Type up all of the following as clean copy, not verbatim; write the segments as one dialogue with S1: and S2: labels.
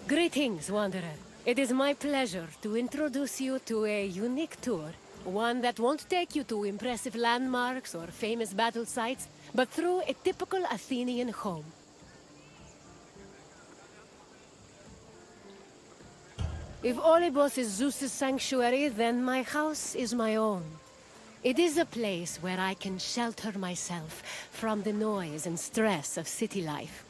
S1: Greetings, Wanderer. It is my pleasure to introduce you to a unique tour. One that won't take you to impressive landmarks or famous battle sites, but through a typical Athenian home. If Olympus is Zeus's sanctuary, then my house is my own. It is a place where I can shelter myself from the noise and stress of city life.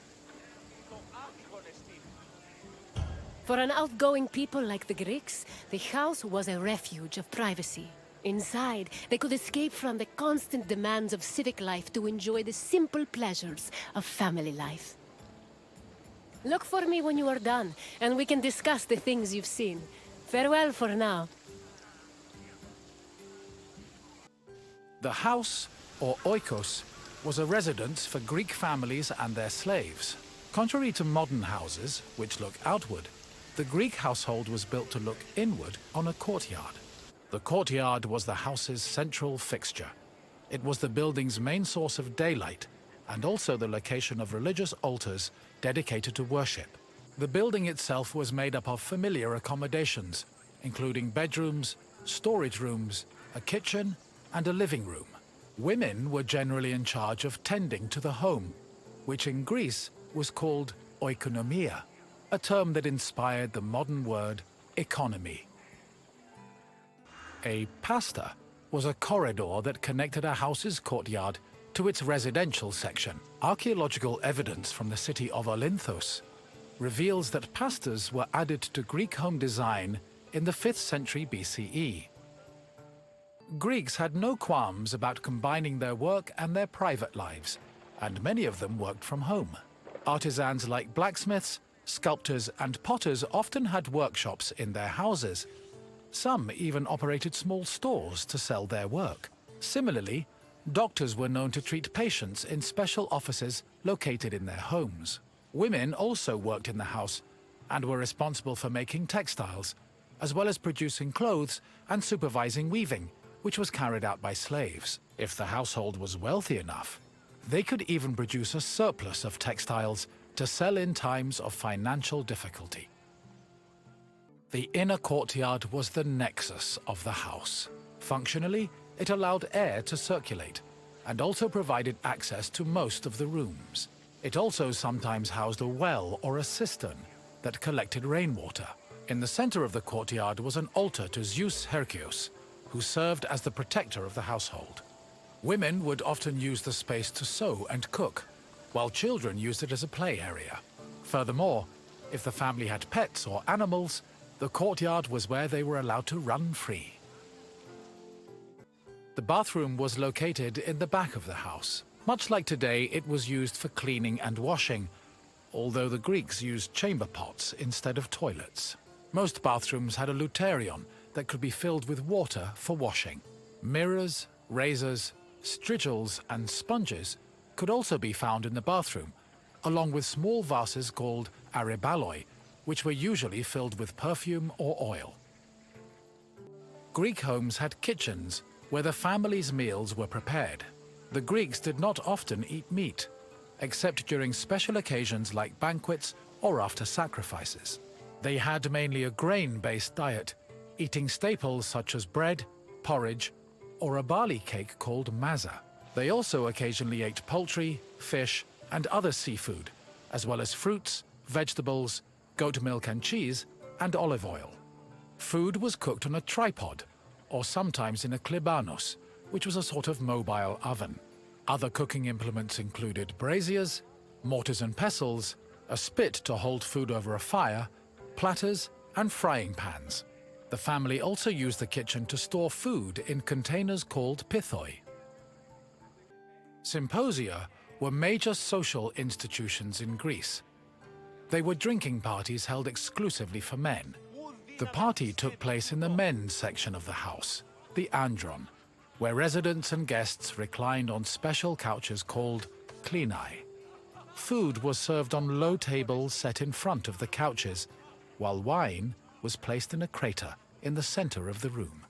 S1: For an outgoing people like the Greeks, the house was a refuge of privacy. Inside, they could escape from the constant demands of civic life to enjoy the simple pleasures of family life. Look for me when you are done, and we can discuss the things you've seen. Farewell for now.
S2: The house, or oikos, was a residence for Greek families and their slaves. Contrary to modern houses, which look outward, the Greek household was built to look inward on a courtyard. The courtyard was the house's central fixture. It was the building's main source of daylight, and also the location of religious altars dedicated to worship. The building itself was made up of familiar accommodations, including bedrooms, storage rooms, a kitchen, and a living room. Women were generally in charge of tending to the home, which in Greece was called oikonomia, a term that inspired the modern word economy. A pasta was a corridor that connected a house's courtyard to its residential section. Archaeological evidence from the city of Olynthos reveals that pastas were added to Greek home design in the 5th century BCE. Greeks had no qualms about combining their work and their private lives, and many of them worked from home. Artisans like blacksmiths, sculptors, and potters often had workshops in their houses. Some even operated small stores to sell their work. Similarly, doctors were known to treat patients in special offices located in their homes. Women also worked in the house and were responsible for making textiles, as well as producing clothes and supervising weaving, which was carried out by slaves. If the household was wealthy enough, they could even produce a surplus of textiles to sell in times of financial difficulty. The inner courtyard was the nexus of the house. Functionally, it allowed air to circulate and also provided access to most of the rooms. It also sometimes housed a well or a cistern that collected rainwater. In the center of the courtyard was an altar to Zeus Hercules, who served as the protector of the household. Women would often use the space to sew and cook, while children used it as a play area. Furthermore, if the family had pets or animals, the courtyard was where they were allowed to run free. The bathroom was located in the back of the house. Much like today, it was used for cleaning and washing, although the Greeks used chamber pots instead of toilets. Most bathrooms had a luterion that could be filled with water for washing. Mirrors, razors, strigils, and sponges could also be found in the bathroom, along with small vases called arebaloi, which were usually filled with perfume or oil. Greek homes had kitchens where the family's meals were prepared. The Greeks did not often eat meat, except during special occasions like banquets or after sacrifices. They had mainly a grain-based diet, eating staples such as bread, porridge, or a barley cake called maza. They also occasionally ate poultry, fish, and other seafood, as well as fruits, vegetables, goat milk and cheese, and olive oil. Food was cooked on a tripod, or sometimes in a klibanos, which was a sort of mobile oven. Other cooking implements included braziers, mortars and pestles, a spit to hold food over a fire, platters, and frying pans. The family also used the kitchen to store food in containers called pithoi. Symposia were major social institutions in Greece. They were drinking parties held exclusively for men. The party took place in the men's section of the house, the andron, where residents and guests reclined on special couches called klinai. Food was served on low tables set in front of the couches, while wine was placed in a crater in the center of the room.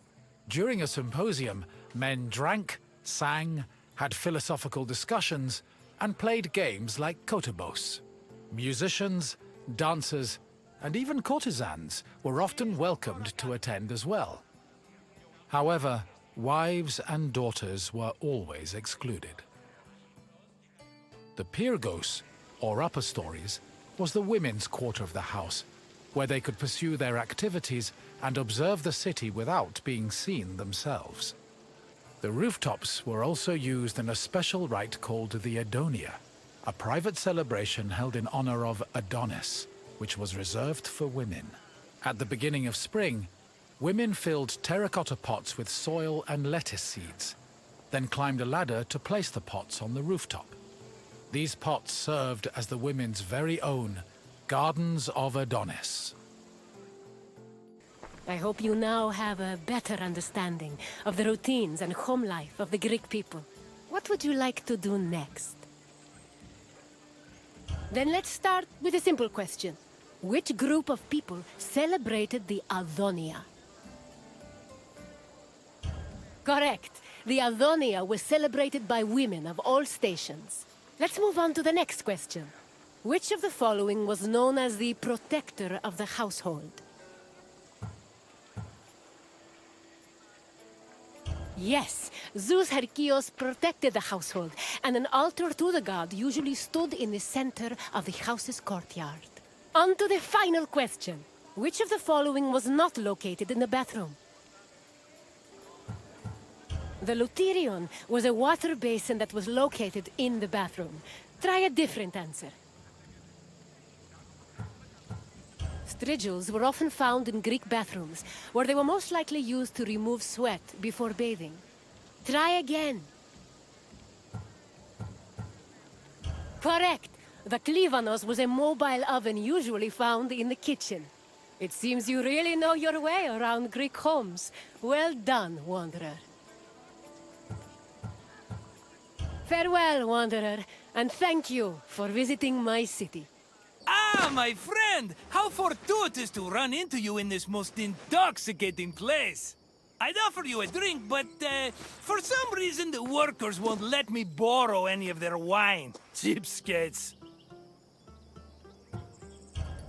S2: During a symposium, men drank, sang, had philosophical discussions, and played games like kotobos. Musicians, dancers, and even courtesans were often welcomed to attend as well. However, wives and daughters were always excluded. The Pyrgos, or upper stories, was the women's quarter of the house, where they could pursue their activities and observe the city without being seen themselves. The rooftops were also used in a special rite called the Adonia, a private celebration held in honor of Adonis, which was reserved for women. At the beginning of spring, women filled terracotta pots with soil and lettuce seeds, then climbed a ladder to place the pots on the rooftop. These pots served as the women's very own Gardens of Adonis.
S1: I hope you now have a better understanding of the routines and home life of the Greek people. What would you like to do next? Then let's start with a simple question. Which group of people celebrated the Adonia? Correct. The Adonia was celebrated by women of all stations. Let's move on to the next question. Which of the following was known as the protector of the household? Yes, Zeus Herkios protected the household, and an altar to the god usually stood in the center of the house's courtyard. On to the final question. Which of the following was not located in the bathroom? The Luterion was a water basin that was located in the bathroom. Try a different answer. Strigils were often found in Greek bathrooms, where they were most likely used to remove sweat before bathing. Try again. Correct. The Klivanos was a mobile oven usually found in the kitchen. It seems you really know your way around Greek homes. Well done, Wanderer. Farewell, Wanderer, and thank you for visiting my city.
S3: Ah, my friend! How fortuitous to run into you in this most intoxicating place! I'd offer you a drink, but for some reason the workers won't let me borrow any of their wine. Cheapskates.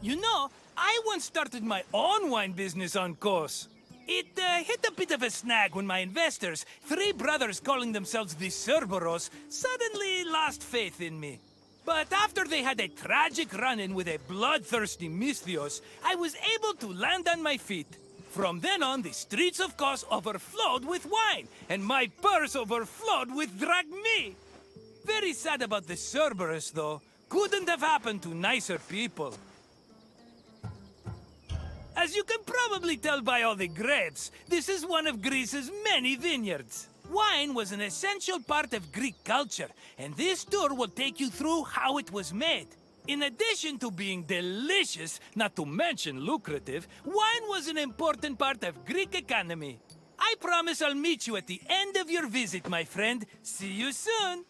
S3: You know, I once started my own wine business on Kos. It hit a bit of a snag when my investors, three brothers calling themselves the Cerberos, suddenly lost faith in me. But after they had a tragic run-in with a bloodthirsty Misthios, I was able to land on my feet. From then on, the streets of Kos overflowed with wine, and my purse overflowed with drachmae. Very sad about the Cerberus, though. Couldn't have happened to nicer people. As you can probably tell by all the grapes, this is one of Greece's many vineyards. Wine was an essential part of Greek culture, and this tour will take you through how it was made. In addition to being delicious, not to mention lucrative, wine was an important part of Greek economy. I promise I'll meet you at the end of your visit, my friend. See you soon!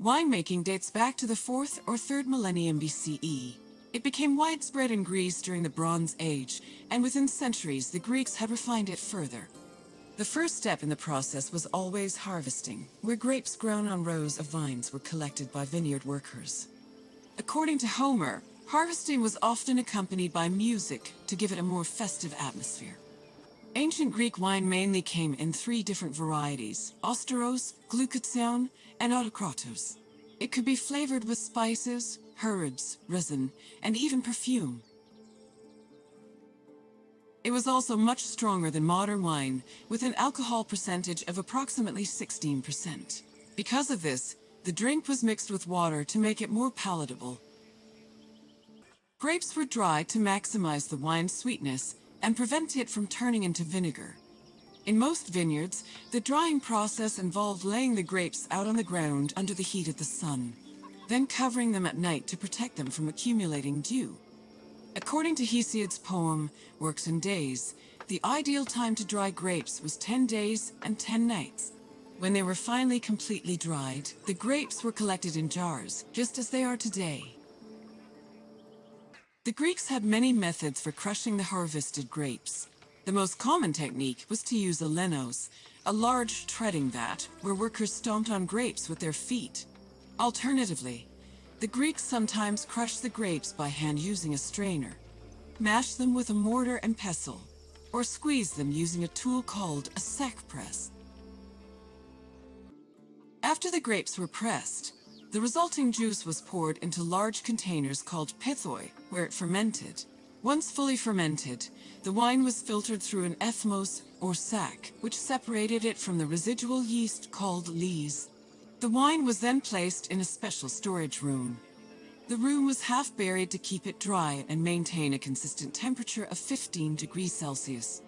S4: Winemaking dates back to the 4th or 3rd millennium BCE. It became widespread in Greece during the Bronze Age, and within centuries the Greeks had refined it further. The first step in the process was always harvesting, where grapes grown on rows of vines were collected by vineyard workers. According to Homer, harvesting was often accompanied by music to give it a more festive atmosphere. Ancient Greek wine mainly came in 3 different varieties: Osteros, Glucathion, and Autokratos. It could be flavored with spices, herbs, resin, and even perfume. It was also much stronger than modern wine, with an alcohol percentage of approximately 16%. Because of this, the drink was mixed with water to make it more palatable. Grapes were dried to maximize the wine's sweetness and prevent it from turning into vinegar. In most vineyards, the drying process involved laying the grapes out on the ground under the heat of the sun, then covering them at night to protect them from accumulating dew. According to Hesiod's poem, Works and Days, the ideal time to dry grapes was 10 days and 10 nights. When they were finally completely dried, the grapes were collected in jars, just as they are today. The Greeks had many methods for crushing the harvested grapes. The most common technique was to use a lenos, a large treading vat where workers stomped on grapes with their feet. Alternatively, The Greeks sometimes crushed the grapes by hand using a strainer, mash them with a mortar and pestle, or squeeze them using a tool called a sack press. After the grapes were pressed, the resulting juice was poured into large containers called pithoi, where it fermented. Once fully fermented, the wine was filtered through an ethmos, or sack, which separated it from the residual yeast called lees. The wine was then placed in a special storage room. The room was half buried to keep it dry and maintain a consistent temperature of 15 degrees Celsius.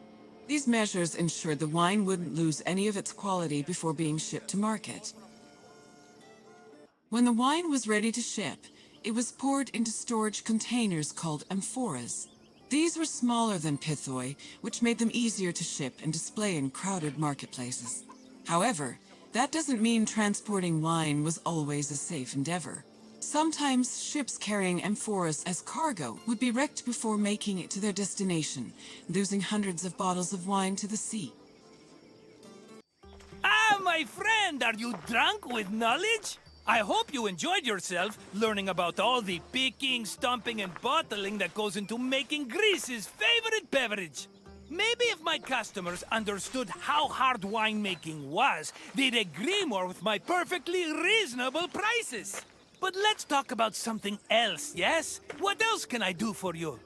S4: These measures ensured the wine wouldn't lose any of its quality before being shipped to market. When the wine was ready to ship, it was poured into storage containers called amphoras. These were smaller than pithoi, which made them easier to ship and display in crowded marketplaces. However, that doesn't mean transporting wine was always a safe endeavor. Sometimes ships carrying amphoras as cargo would be wrecked before making it to their destination, losing hundreds of bottles of wine to the sea.
S3: Ah, my friend, are you drunk with knowledge? I hope you enjoyed yourself learning about all the picking, stumping, and bottling that goes into making Greece's favorite beverage. Maybe if my customers understood how hard winemaking was, they'd agree more with my perfectly reasonable prices. But let's talk about something else, yes? What else can I do for you?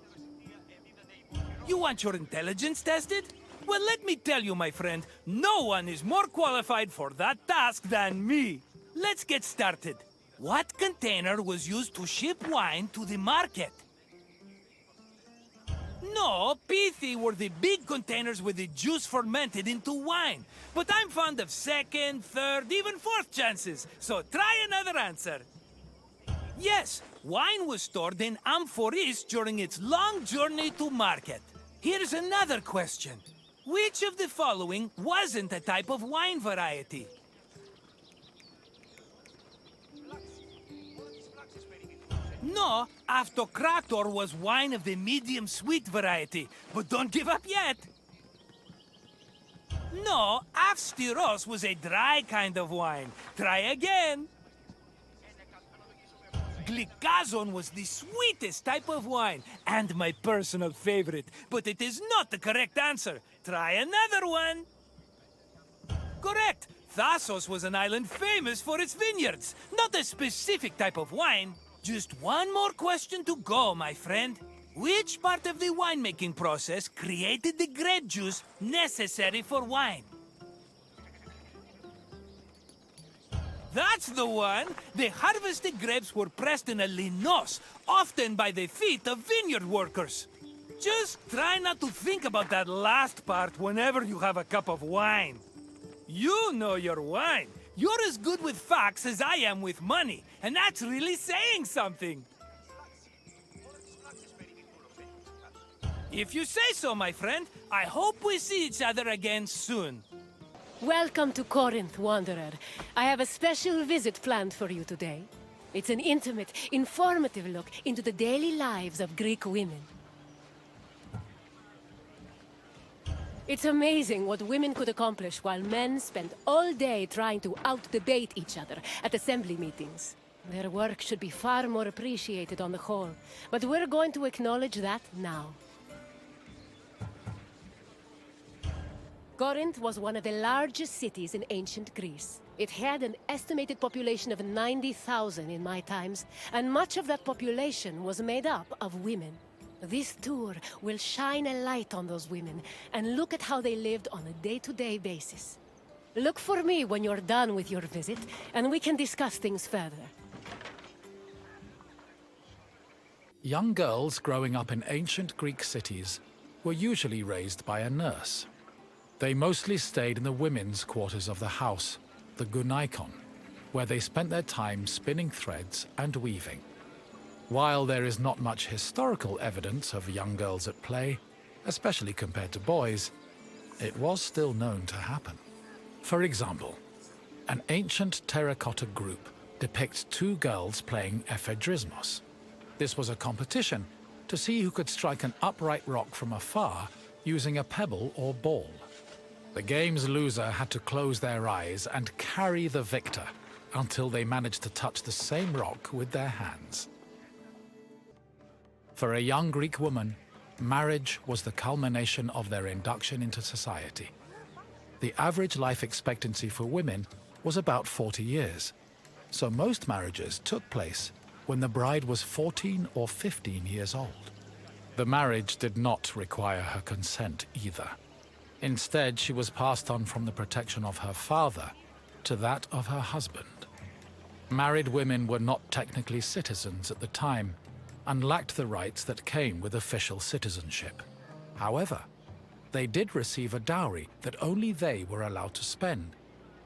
S3: You want your intelligence tested? Well, let me tell you, my friend, no one is more qualified for that task than me. Let's get started. What container was used to ship wine to the market? No, pithi were the big containers with the juice fermented into wine. But I'm fond of second, third, even fourth chances, so try another answer. Yes, wine was stored in amphoras during its long journey to market. Here's another question. Which of the following wasn't a type of wine variety? No, Автοκράτορ was wine of the medium sweet variety, but don't give up yet. No, Avstyros was a dry kind of wine. Try again. Glycazon was the sweetest type of wine, and my personal favorite, but it is not the correct answer. Try another one. Correct. Thasos was an island famous for its vineyards, not a specific type of wine. Just one more question to go, my friend. Which part of the winemaking process created the grape juice necessary for wine? That's the one! The harvested grapes were pressed in a linos, often by the feet of vineyard workers. Just try not to think about that last part whenever you have a cup of wine. You know your wine. You're as good with facts as I am with money, and that's really saying something. If you say so, my friend, I hope we see each other again soon.
S1: Welcome to Corinth, Wanderer. I have a special visit planned for you today. It's an intimate, informative look into the daily lives of Greek women. It's amazing what women could accomplish while men spend all day trying to out-debate each other at assembly meetings. Their work should be far more appreciated on the whole, but we're going to acknowledge that now. Corinth was one of the largest cities in ancient Greece. It had an estimated population of 90,000 in my times, and much of that population was made up of women. This tour will shine a light on those women and look at how they lived on a day-to-day basis. Look for me when you're done with your visit, and we can discuss things further.
S2: Young girls growing up in ancient Greek cities were usually raised by a nurse. They mostly stayed in the women's quarters of the house, the gunaikon, where they spent their time spinning threads and weaving. While there is not much historical evidence of young girls at play, especially compared to boys, it was still known to happen. For example, an ancient terracotta group depicts two girls playing ephedrismos. This was a competition to see who could strike an upright rock from afar using a pebble or ball. The game's loser had to close their eyes and carry the victor, until they managed to touch the same rock with their hands. For a young Greek woman, marriage was the culmination of their induction into society. The average life expectancy for women was about 40 years, so most marriages took place when the bride was 14 or 15 years old. The marriage did not require her consent either. Instead, she was passed on from the protection of her father to that of her husband. Married women were not technically citizens at the time and lacked the rights that came with official citizenship. However, they did receive a dowry that only they were allowed to spend,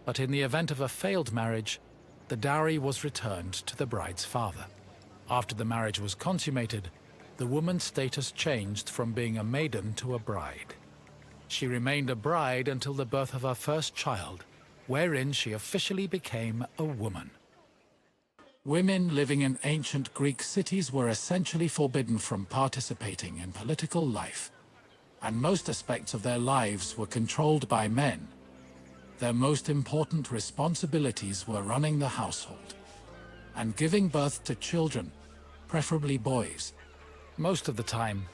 S2: but in the event of a failed marriage, the dowry was returned to the bride's father. After the marriage was consummated, the woman's status changed from being a maiden to a bride. She remained a bride until the birth of her first child, wherein she officially became a woman. Women living in ancient Greek cities were essentially forbidden from participating in political life, and most aspects of their lives were controlled by men. Their most important responsibilities were running the household and giving birth to children, preferably boys. Most of the time,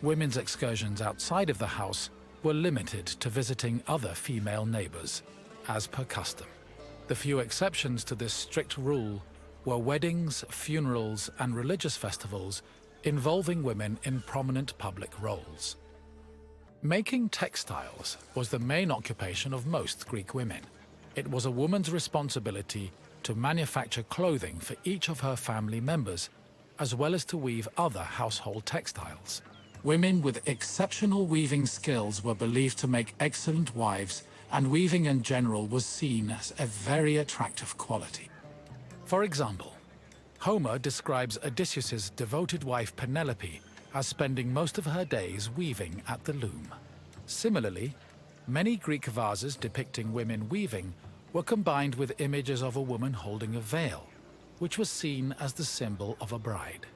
S2: women's excursions outside of the house were limited to visiting other female neighbors, as per custom. The few exceptions to this strict rule were weddings, funerals, and religious festivals involving women in prominent public roles. Making textiles was the main occupation of most Greek women. It was a woman's responsibility to manufacture clothing for each of her family members, as well as to weave other household textiles. Women with exceptional weaving skills were believed to make excellent wives, and weaving in general was seen as a very attractive quality. For example, Homer describes Odysseus's devoted wife Penelope as spending most of her days weaving at the loom. Similarly, many Greek vases depicting women weaving were combined with images of a woman holding a veil, which was seen as the symbol of a bride.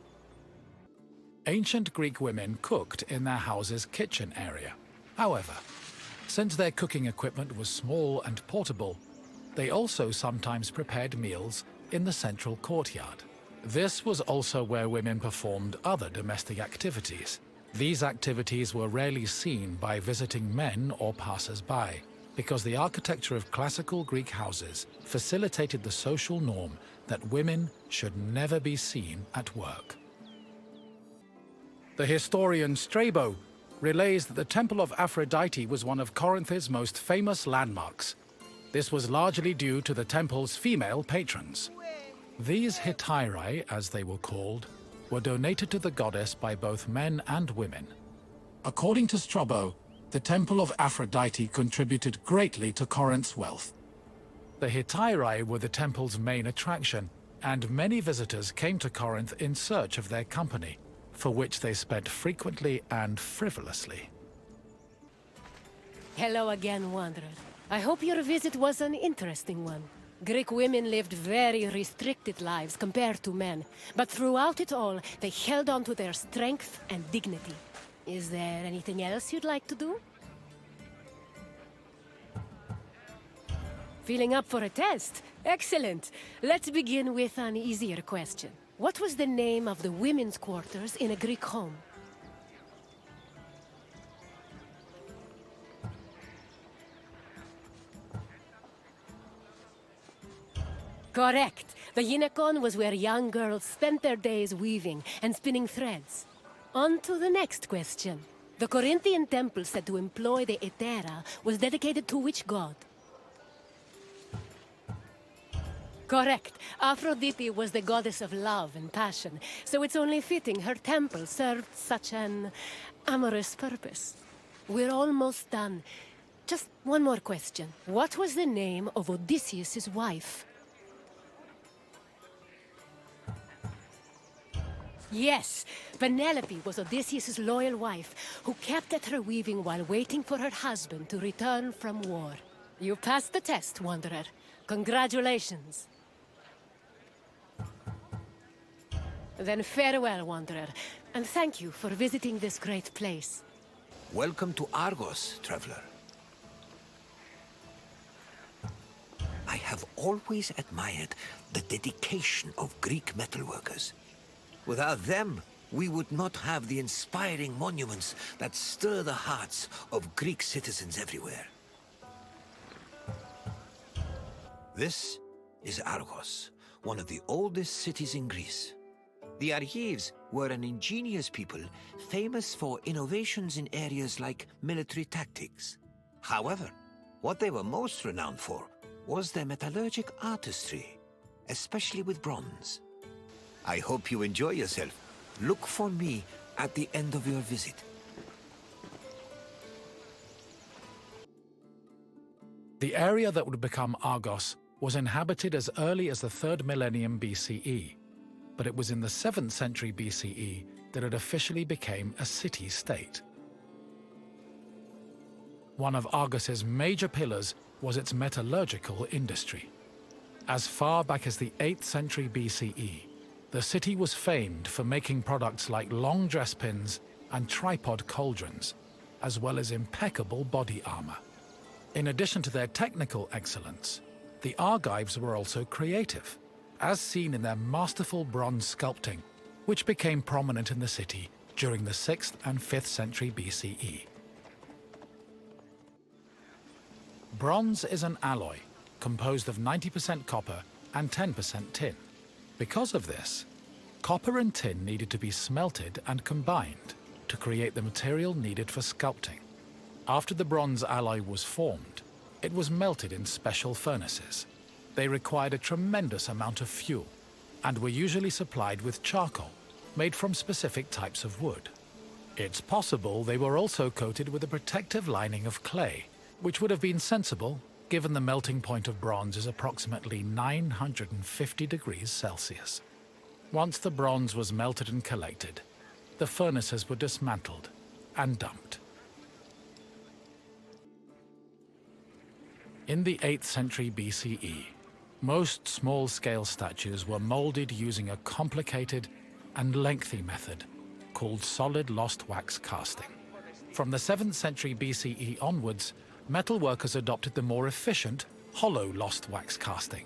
S2: Ancient Greek women cooked in their house's kitchen area. However, since their cooking equipment was small and portable, they also sometimes prepared meals in the central courtyard. This was also where women performed other domestic activities. These activities were rarely seen by visiting men or passers-by, because the architecture of classical Greek houses facilitated the social norm that women should never be seen at work. The historian Strabo relays that the Temple of Aphrodite was one of Corinth's most famous landmarks. This was largely due to the temple's female patrons. These hetairai, as they were called, were donated to the goddess by both men and women. According to Strabo, the Temple of Aphrodite contributed greatly to Corinth's wealth. The hetairai were the temple's main attraction, and many visitors came to Corinth in search of their company, for which they spent frequently and frivolously.
S1: Hello again, Wanderer. I hope your visit was an interesting one. Greek women lived very restricted lives compared to men, but throughout it all, they held on to their strength and dignity. Is there anything else you'd like to do? Feeling up for a test? Excellent! Let's begin with an easier question. What was the name of the women's quarters in a Greek home? Correct! The gynekon was where young girls spent their days weaving and spinning threads. On to the next question. The Corinthian temple said to employ the Hetera was dedicated to which god? Correct. Aphrodite was the goddess of love and passion, so it's only fitting her temple served such an amorous purpose. We're almost done. Just one more question. What was the name of Odysseus' wife? Yes, Penelope was Odysseus' loyal wife, who kept at her weaving while waiting for her husband to return from war. You passed the test, Wanderer. Congratulations. Then farewell, Wanderer, and thank you for visiting this great place.
S5: Welcome to Argos, traveler. I have always admired the dedication of Greek metalworkers. Without them, we would not have the inspiring monuments that stir the hearts of Greek citizens everywhere. This is Argos, one of the oldest cities in Greece. The Argives were an ingenious people famous for innovations in areas like military tactics. However, what they were most renowned for was their metallurgic artistry, especially with bronze. I hope you enjoy yourself. Look for me at the end of your visit.
S2: The area that would become Argos was inhabited as early as the 3rd millennium BCE, but it was in the 7th century BCE that it officially became a city-state. One of Argos's major pillars was its metallurgical industry. As far back as the 8th century BCE, the city was famed for making products like long dress pins and tripod cauldrons, as well as impeccable body armor. In addition to their technical excellence, the Argives were also creative, as seen in their masterful bronze sculpting, which became prominent in the city during the 6th and 5th century BCE. Bronze is an alloy composed of 90% copper and 10% tin. Because of this, copper and tin needed to be smelted and combined to create the material needed for sculpting. After the bronze alloy was formed, it was melted in special furnaces. They required a tremendous amount of fuel and were usually supplied with charcoal made from specific types of wood. It's possible they were also coated with a protective lining of clay, which would have been sensible given the melting point of bronze is approximately 950 degrees Celsius. Once the bronze was melted and collected, the furnaces were dismantled and dumped. In the 8th century BCE, most small-scale statues were molded using a complicated and lengthy method called solid lost wax casting. From the 7th century BCE onwards, metalworkers adopted the more efficient hollow lost wax casting.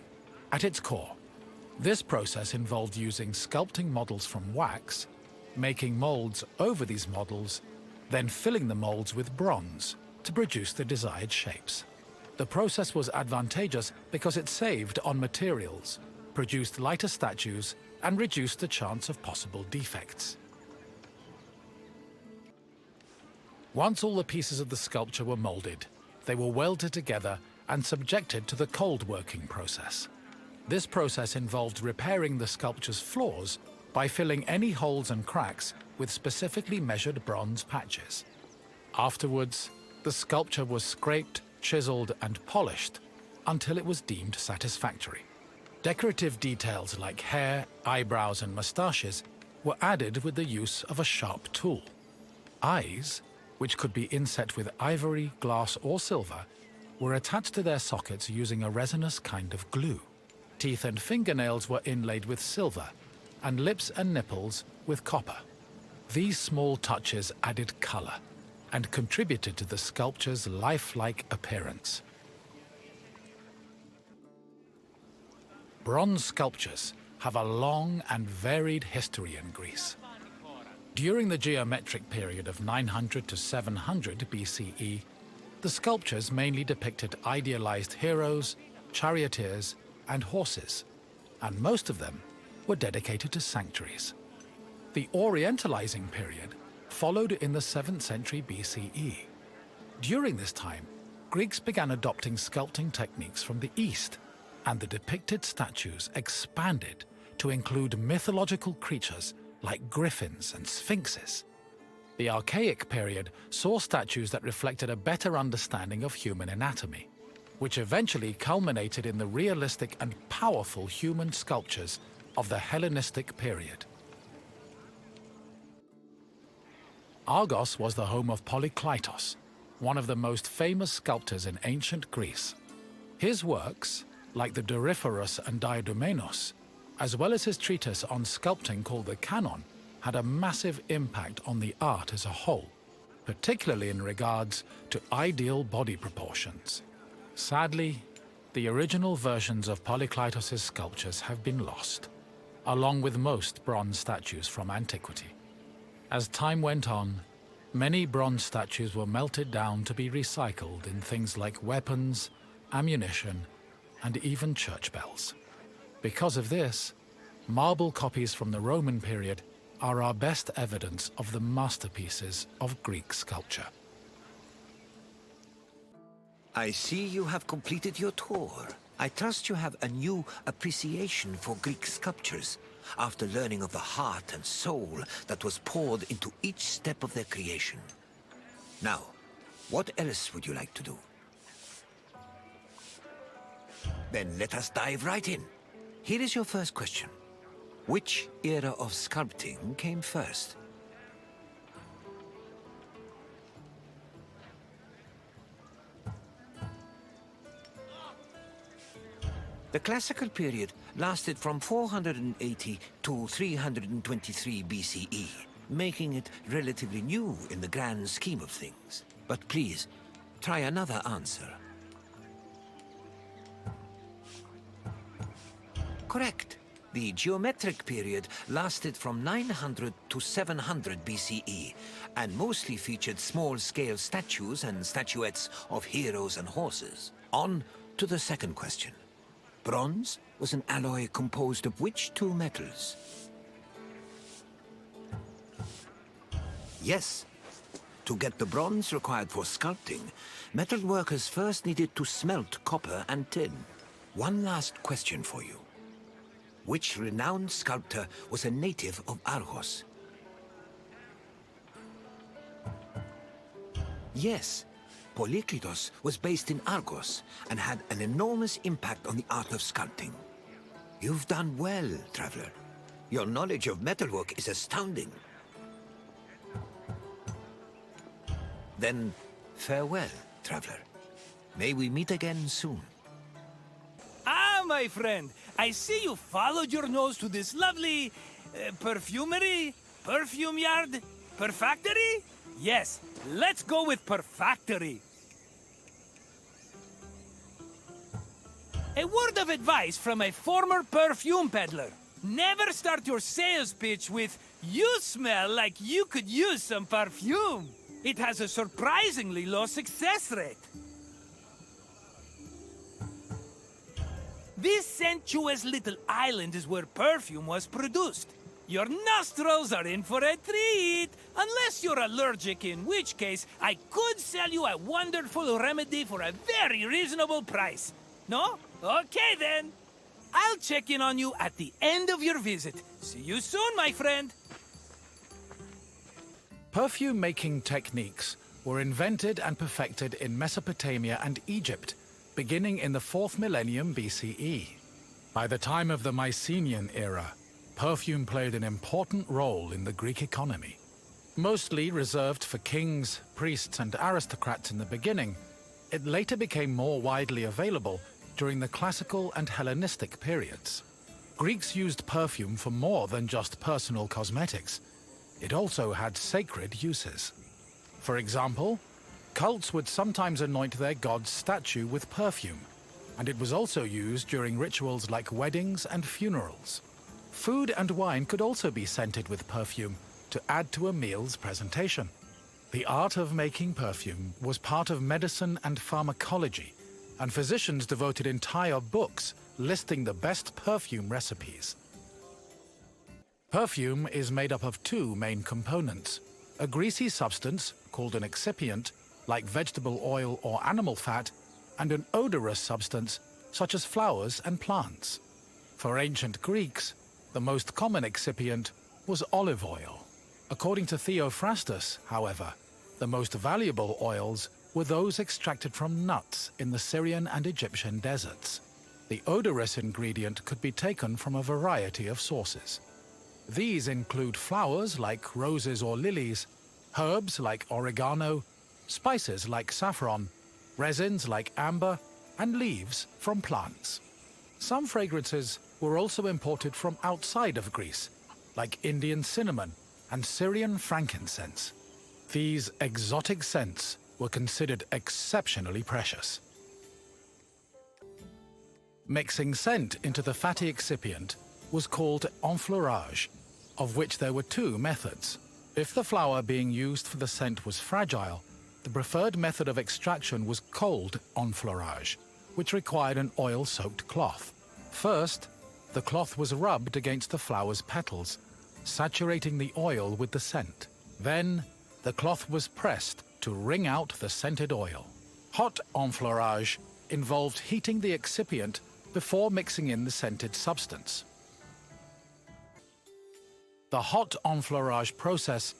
S2: At its core, this process involved using sculpting models from wax, making molds over these models, then filling the molds with bronze to produce the desired shapes. The process was advantageous because it saved on materials, produced lighter statues, and reduced the chance of possible defects. Once all the pieces of the sculpture were molded, they were welded together and subjected to the cold working process. This process involved repairing the sculpture's flaws by filling any holes and cracks with specifically measured bronze patches. Afterwards, the sculpture was scraped, chiseled, and polished until it was deemed satisfactory. Decorative details like hair, eyebrows, and mustaches were added with the use of a sharp tool. Eyes, which could be inset with ivory, glass, or silver, were attached to their sockets using a resinous kind of glue. Teeth and fingernails were inlaid with silver, and lips and nipples with copper. These small touches added color and contributed to the sculpture's lifelike appearance. Bronze sculptures have a long and varied history in Greece. During the geometric period of 900 to 700 BCE, the sculptures mainly depicted idealized heroes, charioteers, and horses, and most of them were dedicated to sanctuaries. The Orientalizing period followed in the 7th century BCE. During this time, Greeks began adopting sculpting techniques from the East, and the depicted statues expanded to include mythological creatures like griffins and sphinxes. The Archaic period saw statues that reflected a better understanding of human anatomy, which eventually culminated in the realistic and powerful human sculptures of the Hellenistic period. Argos was the home of Polykleitos, one of the most famous sculptors in ancient Greece. His works, like the Doryphorus and Diadomenos, as well as his treatise on sculpting called the Canon, had a massive impact on the art as a whole, particularly in regards to ideal body proportions. Sadly, the original versions of Polykleitos' sculptures have been lost, along with most bronze statues from antiquity. As time went on, many bronze statues were melted down to be recycled in things like weapons, ammunition, and even church bells. Because of this, marble copies from the Roman period are our best evidence of the masterpieces of Greek sculpture.
S5: I see you have completed your tour. I trust you have a new appreciation for Greek sculptures after learning of the heart and soul that was poured into each step of their creation. Now, what else would you like to do? Then let us dive right in. Here is your first question. Which era of sculpting came first? The classical period lasted from 480 to 323 BCE, making it relatively new in the grand scheme of things. But please, try another answer. Correct. The geometric period lasted from 900 to 700 BCE, and mostly featured small-scale statues and statuettes of heroes and horses. On to the second question. Bronze was an alloy composed of which two metals? Yes. To get the bronze required for sculpting, metal workers first needed to smelt copper and tin. One last question for you. Which renowned sculptor was a native of Argos? Yes. Polykleitos was based in Argos and had an enormous impact on the art of sculpting. You've done well, traveler. Your knowledge of metalwork is astounding. Then, farewell, traveler. May we meet again soon.
S3: Ah, my friend, I see you followed your nose to this lovely... perfumery? Perfume yard? Perfactory? Yes, let's go with Perfactory. A word of advice from a former perfume peddler. Never start your sales pitch with, "You smell like you could use some perfume." It has a surprisingly low success rate. This sensuous little island is where perfume was produced. Your nostrils are in for a treat, unless you're allergic, in which case I could sell you a wonderful remedy for a very reasonable price. No? Okay then. I'll check in on you at the end of your visit. See you soon, my friend.
S2: Perfume-making techniques were invented and perfected in Mesopotamia and Egypt, beginning in the 4th millennium BCE. By the time of the Mycenaean era, perfume played an important role in the Greek economy. Mostly reserved for kings, priests, and aristocrats in the beginning, it later became more widely available during the classical and Hellenistic periods. Greeks used perfume for more than just personal cosmetics. It also had sacred uses. For example, cults would sometimes anoint their god's statue with perfume, and it was also used during rituals like weddings and funerals. Food and wine could also be scented with perfume to add to a meal's presentation. The art of making perfume was part of medicine and pharmacology, and physicians devoted entire books listing the best perfume recipes. Perfume is made up of two main components: a greasy substance, called an excipient, like vegetable oil or animal fat, and an odorous substance, such as flowers and plants. For ancient Greeks, the most common excipient was olive oil. According to Theophrastus, however, the most valuable oils were those extracted from nuts in the Syrian and Egyptian deserts. The odorous ingredient could be taken from a variety of sources. These include flowers like roses or lilies, herbs like oregano, spices like saffron, resins like amber, and leaves from plants. Some fragrances were also imported from outside of Greece, like Indian cinnamon and Syrian frankincense. These exotic scents were considered exceptionally precious. Mixing scent into the fatty excipient was called enfleurage, of which there were two methods. If the flower being used for the scent was fragile, the preferred method of extraction was cold enfleurage, which required an oil-soaked cloth. First, the cloth was rubbed against the flower's petals, saturating the oil with the scent. Then, the cloth was pressed to wring out the scented oil. Hot enfleurage involved heating the excipient before mixing in the scented substance. The hot enfleurage process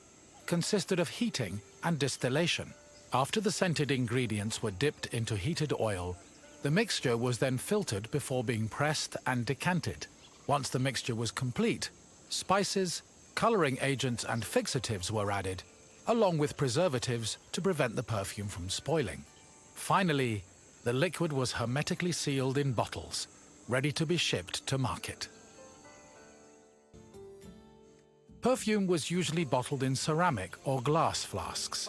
S2: consisted of heating and distillation. After the scented ingredients were dipped into heated oil, the mixture was then filtered before being pressed and decanted. Once the mixture was complete, spices, coloring agents and fixatives were added, along with preservatives to prevent the perfume from spoiling. Finally, the liquid was hermetically sealed in bottles, ready to be shipped to market. Perfume was usually bottled in ceramic or glass flasks,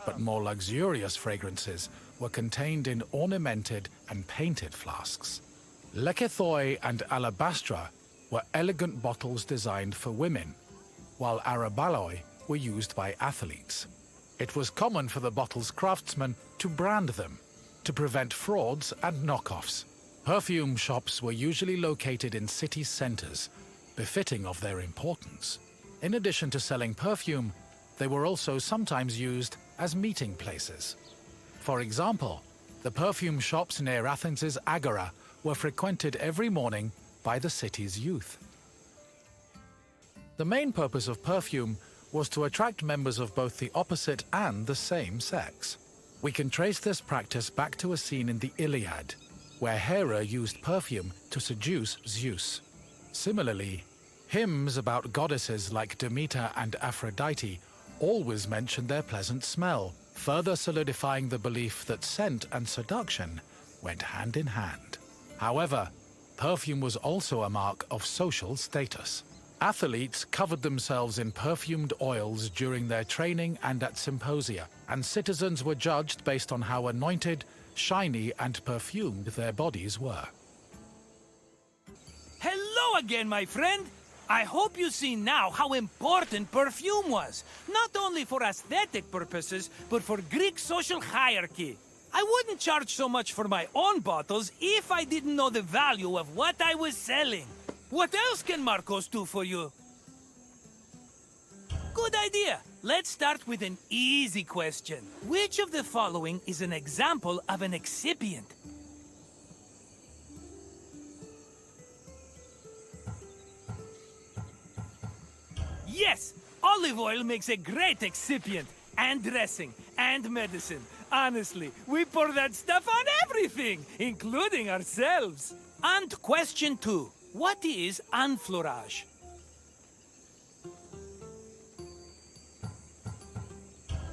S2: but more luxurious fragrances were contained in ornamented and painted flasks. Lekythoi and alabastra were elegant bottles designed for women, while arabaloi were used by athletes. It was common for the bottle's craftsmen to brand them, to prevent frauds and knockoffs. Perfume shops were usually located in city centers, befitting of their importance. In addition to selling perfume, they were also sometimes used as meeting places. For example, the perfume shops near Athens' Agora were frequented every morning by the city's youth. The main purpose of perfume was to attract members of both the opposite and the same sex. We can trace this practice back to a scene in the Iliad, where Hera used perfume to seduce Zeus. Similarly, hymns about goddesses like Demeter and Aphrodite always mentioned their pleasant smell, further solidifying the belief that scent and seduction went hand in hand. However, perfume was also a mark of social status. Athletes covered themselves in perfumed oils during their training and at symposia, and citizens were judged based on how anointed, shiny, and perfumed their bodies were.
S3: Hello again, my friend! I hope you see now how important perfume was, not only for aesthetic purposes, but for Greek social hierarchy. I wouldn't charge so much for my own bottles if I didn't know the value of what I was selling. What else can Marcos do for you? Good idea. Let's start with an easy question. Which of the following is an example of an excipient? Yes, olive oil makes a great excipient, and dressing, and medicine. Honestly, we pour that stuff on everything, including ourselves. And question 2. What is enfleurage?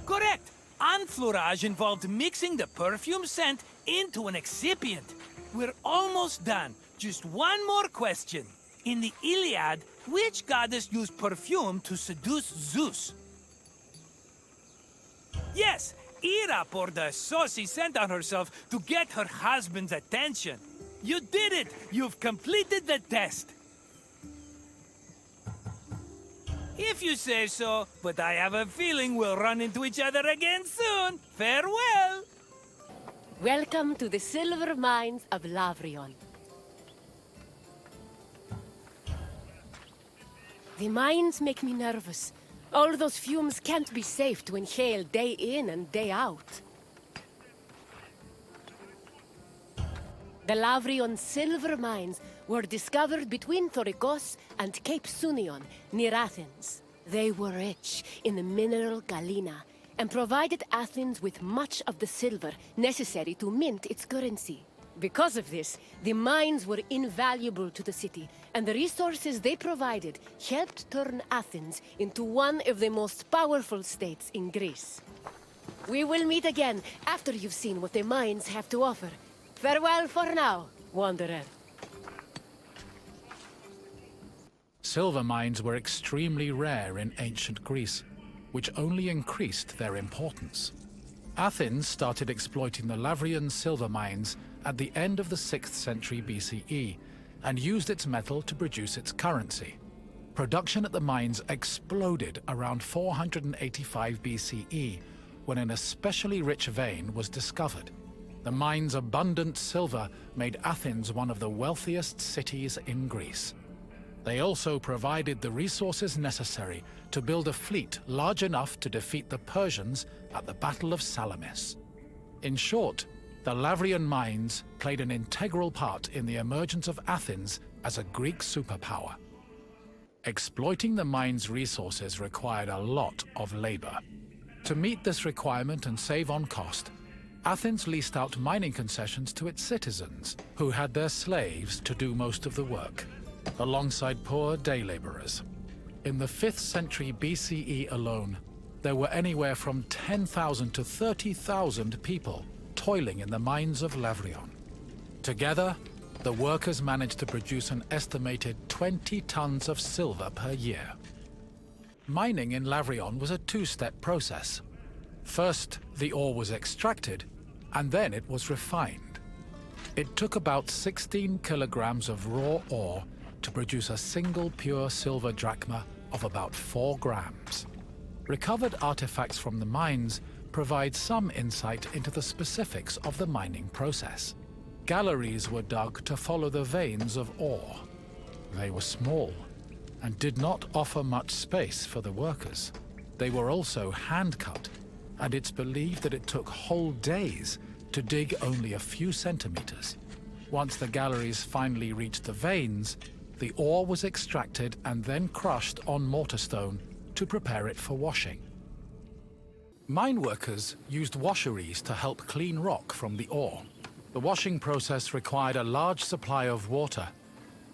S3: Correct! Enfleurage involved mixing the perfume scent into an excipient. We're almost done. Just one more question. In the Iliad, which goddess used perfume to seduce Zeus? Yes, Hera poured a saucy scent on herself to get her husband's attention. You did it! You've completed the test! If you say so, but I have a feeling we'll run into each other again soon. Farewell!
S1: Welcome to the silver mines of Laurium. The mines make me nervous. All those fumes can't be safe to inhale day in and day out. The Laurium silver mines were discovered between Thorikos and Cape Sunion, near Athens. They were rich in the mineral galena and provided Athens with much of the silver necessary to mint its currency. Because of this, the mines were invaluable to the city, and the resources they provided helped turn Athens into one of the most powerful states in Greece. We will meet again after you've seen what the mines have to offer. Farewell for now, wanderer.
S2: Silver mines were extremely rare in ancient Greece, which only increased their importance. Athens started exploiting the Laurian silver mines at the end of the 6th century BCE and used its metal to produce its currency. Production at the mines exploded around 485 BCE when an especially rich vein was discovered. The mine's abundant silver made Athens one of the wealthiest cities in Greece. They also provided the resources necessary to build a fleet large enough to defeat the Persians at the Battle of Salamis. In short, the Laurium mines played an integral part in the emergence of Athens as a Greek superpower. Exploiting the mine's resources required a lot of labor. To meet this requirement and save on cost, Athens leased out mining concessions to its citizens, who had their slaves to do most of the work, alongside poor day laborers. In the 5th century BCE alone, there were anywhere from 10,000 to 30,000 people toiling in the mines of Laurium. Together, the workers managed to produce an estimated 20 tons of silver per year. Mining in Laurium was a two-step process. First, the ore was extracted, and then it was refined. It took about 16 kilograms of raw ore to produce a single pure silver drachma of about 4 grams. Recovered artifacts from the mines provide some insight into the specifics of the mining process. Galleries were dug to follow the veins of ore. They were small and did not offer much space for the workers. They were also hand-cut, and it's believed that it took whole days to dig only a few centimeters. Once the galleries finally reached the veins, the ore was extracted and then crushed on mortar stone to prepare it for washing. Mine workers used washeries to help clean rock from the ore. The washing process required a large supply of water,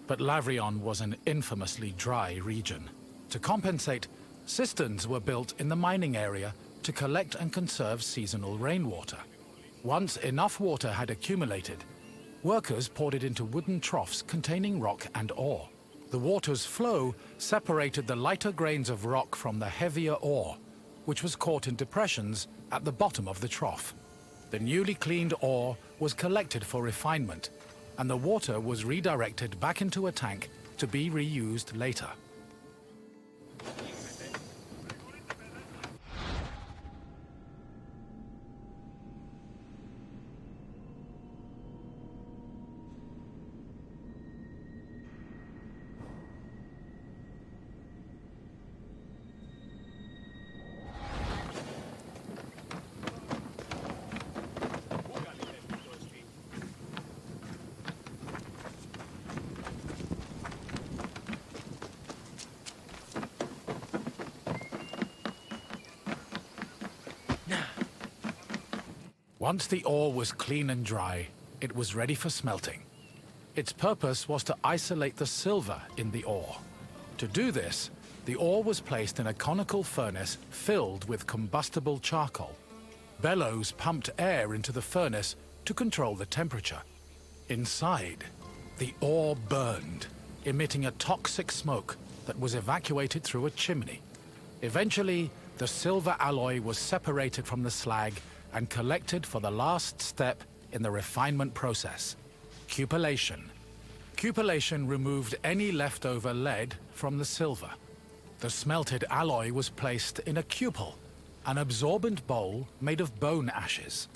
S2: but Laurium was an infamously dry region. To compensate, cisterns were built in the mining area to collect and conserve seasonal rainwater. Once enough water had accumulated, workers poured it into wooden troughs containing rock and ore. The water's flow separated the lighter grains of rock from the heavier ore, which was caught in depressions at the bottom of the trough. The newly cleaned ore was collected for refinement, and the water was redirected back into a tank to be reused later. Once the ore was clean and dry, it was ready for smelting. Its purpose was to isolate the silver in the ore. To do this, the ore was placed in a conical furnace filled with combustible charcoal. Bellows pumped air into the furnace to control the temperature. Inside, the ore burned, emitting a toxic smoke that was evacuated through a chimney. Eventually, the silver alloy was separated from the slag and collected for the last step in the refinement process, cupellation. Cupellation removed any leftover lead from the silver. The smelted alloy was placed in a cupel, an absorbent bowl made of bone ashes.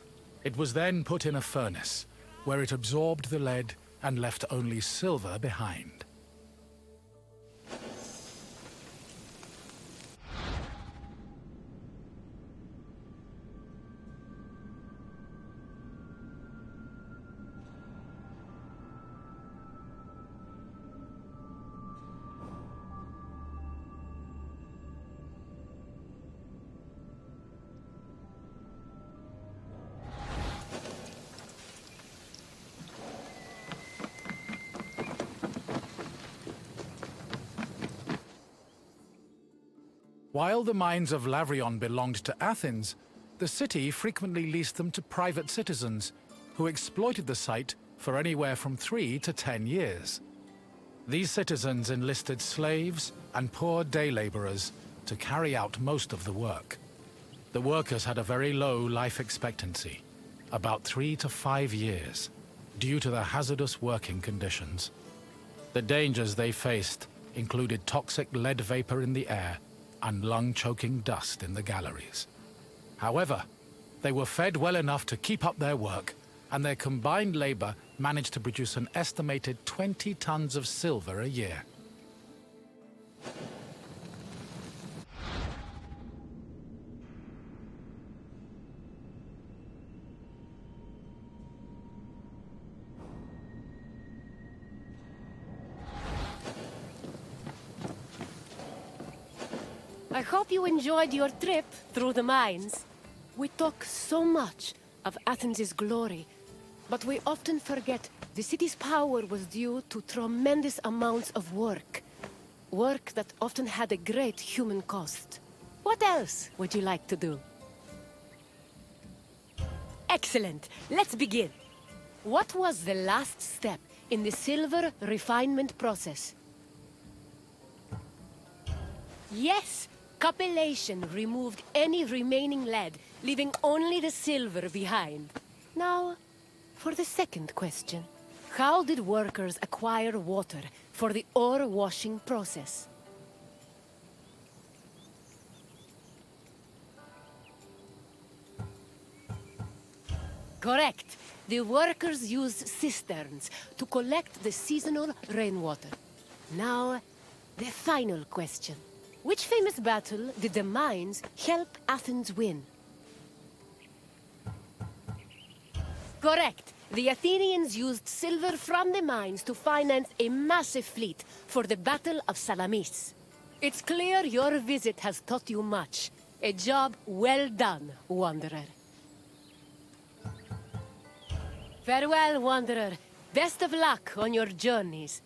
S2: It was then put in a furnace, where it absorbed the lead and left only silver behind. While the mines of Laurium belonged to Athens, the city frequently leased them to private citizens who exploited the site for anywhere from 3 to 10 years. These citizens enlisted slaves and poor day laborers to carry out most of the work. The workers had a very low life expectancy, about 3 to 5 years. due to the hazardous working conditions. The dangers they faced included toxic lead vapor in the air and lung-choking dust in the galleries. However, they were fed well enough to keep up their work, and their combined labor managed to produce an estimated 20 tons of silver a year.
S1: I hope you enjoyed your trip through the mines. We talk so much of Athens' glory, but we often forget the city's power was due to tremendous amounts of work. Work that often had a great human cost. What else would you like to do? Excellent. Let's begin. What was the last step in the silver refinement process? Yes! Capellation removed any remaining lead, leaving only the silver behind. Now, for the second question. How did workers acquire water for the ore washing process? Correct. The workers used cisterns to collect the seasonal rainwater. Now, the final question. Which famous battle did the mines help Athens win? Correct. The Athenians used silver from the mines to finance a massive fleet for the Battle of Salamis. It's clear your visit has taught you much. A job well done, Wanderer. Farewell, Wanderer. Best of luck on your journeys.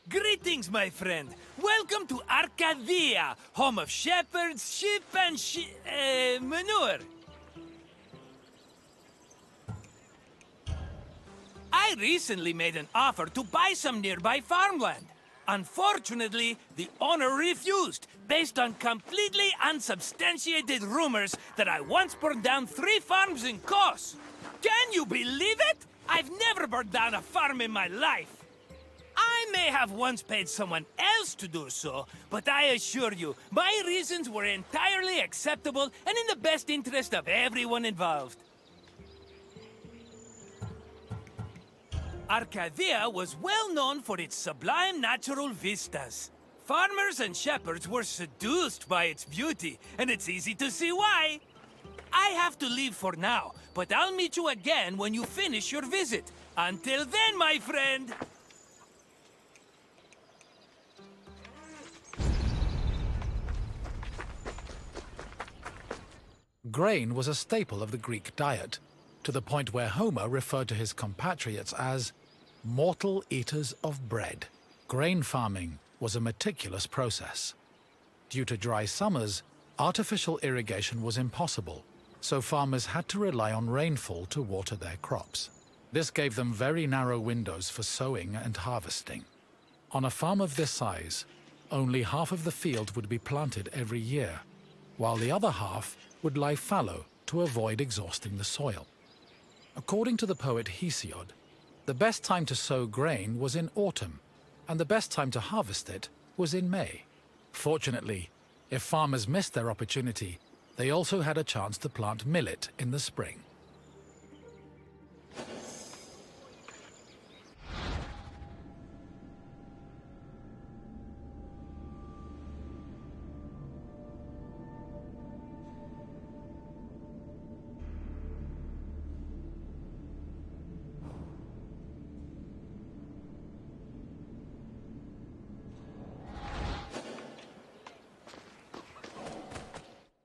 S3: Greetings, my friend. Welcome to Arcadia, home of shepherds, sheep, and manure. I recently made an offer to buy some nearby farmland. Unfortunately, the owner refused, based on completely unsubstantiated rumors that I once burned down 3 farms in Kos. Can you believe it? I've never burned down a farm in my life. I may have once paid someone else to do so, but I assure you, my reasons were entirely acceptable and in the best interest of everyone involved. Arcadia was well known for its sublime natural vistas. Farmers and shepherds were seduced by its beauty, and it's easy to see why. I have to leave for now, but I'll meet you again when you finish your visit. Until then, my friend!
S2: Grain was a staple of the Greek diet, to the point where Homer referred to his compatriots as mortal eaters of bread. Grain farming was a meticulous process. Due to dry summers, artificial irrigation was impossible, so farmers had to rely on rainfall to water their crops. This gave them very narrow windows for sowing and harvesting. On a farm of this size, only half of the field would be planted every year, while the other half would lie fallow to avoid exhausting the soil. According to the poet Hesiod, the best time to sow grain was in autumn, and the best time to harvest it was in May. Fortunately, if farmers missed their opportunity, they also had a chance to plant millet in the spring.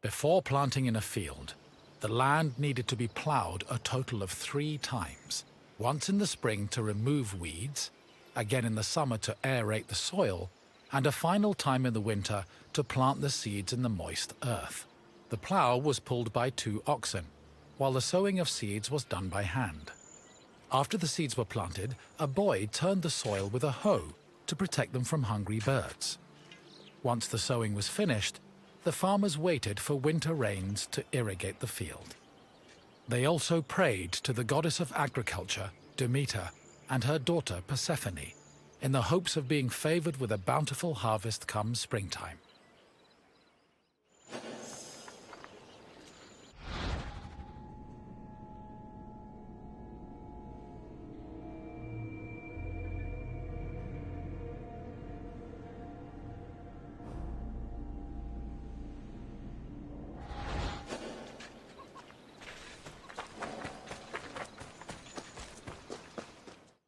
S2: Before planting in a field, the land needed to be ploughed a total of 3 times. Once in the spring to remove weeds, again in the summer to aerate the soil, and a final time in the winter to plant the seeds in the moist earth. The plough was pulled by 2 oxen, while the sowing of seeds was done by hand. After the seeds were planted, a boy turned the soil with a hoe to protect them from hungry birds. Once the sowing was finished, the farmers waited for winter rains to irrigate the field. They also prayed to the goddess of agriculture, Demeter, and her daughter Persephone, in the hopes of being favored with a bountiful harvest come springtime.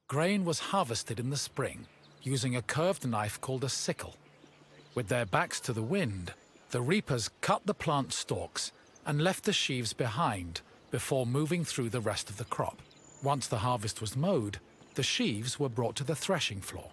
S2: Grain was harvested in the spring using a curved knife called a sickle. With their backs to the wind, the reapers cut the plant stalks and left the sheaves behind before moving through the rest of the crop. Once the harvest was mowed, the sheaves were brought to the threshing floor.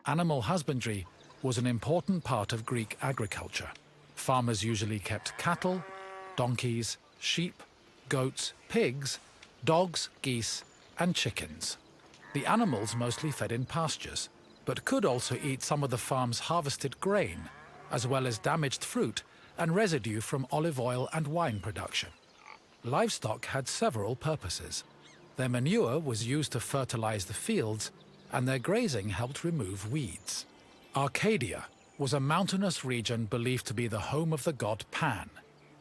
S2: Animal husbandry was an important part of Greek agriculture. Farmers usually kept cattle, donkeys, sheep, goats, pigs, dogs, geese, and chickens. The animals mostly fed in pastures, but could also eat some of the farm's harvested grain, as well as damaged fruit and residue from olive oil and wine production. Livestock had several purposes. Their manure was used to fertilize the fields, and their grazing helped remove weeds. Arcadia was a mountainous region believed to be the home of the god Pan,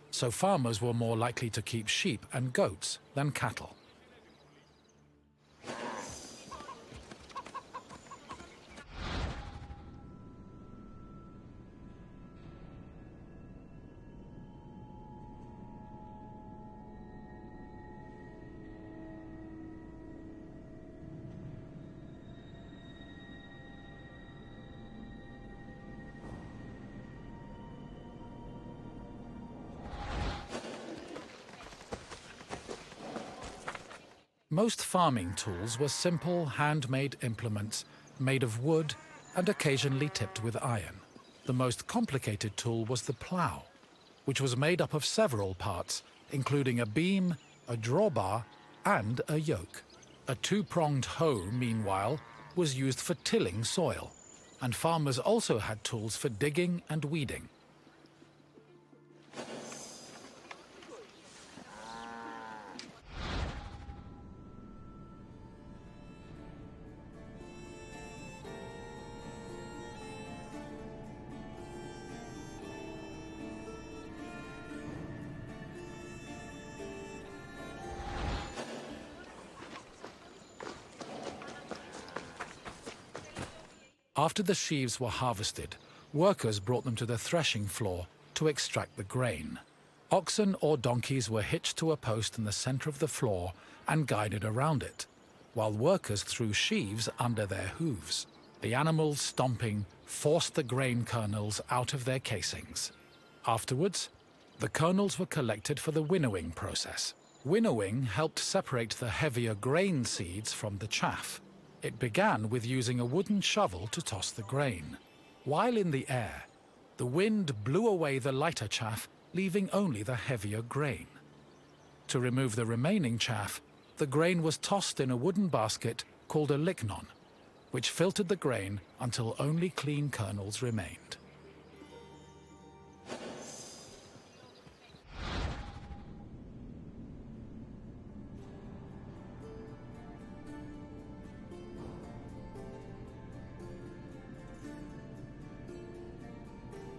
S2: so farmers were more likely to keep sheep and goats than cattle. Most farming tools were simple, handmade implements made of wood and occasionally tipped with iron. The most complicated tool was the plough, which was made up of several parts, including a beam, a drawbar, and a yoke. A 2-pronged hoe, meanwhile, was used for tilling soil, and farmers also had tools for digging and weeding. After the sheaves were harvested, workers brought them to the threshing floor to extract the grain. Oxen or donkeys were hitched to a post in the center of the floor and guided around it, while workers threw sheaves under their hooves. The animals stomping forced the grain kernels out of their casings. Afterwards, the kernels were collected for the winnowing process. Winnowing helped separate the heavier grain seeds from the chaff. It began with using a wooden shovel to toss the grain. While in the air, the wind blew away the lighter chaff, leaving only the heavier grain. To remove the remaining chaff, the grain was tossed in a wooden basket called a lignon, which filtered the grain until only clean kernels remained.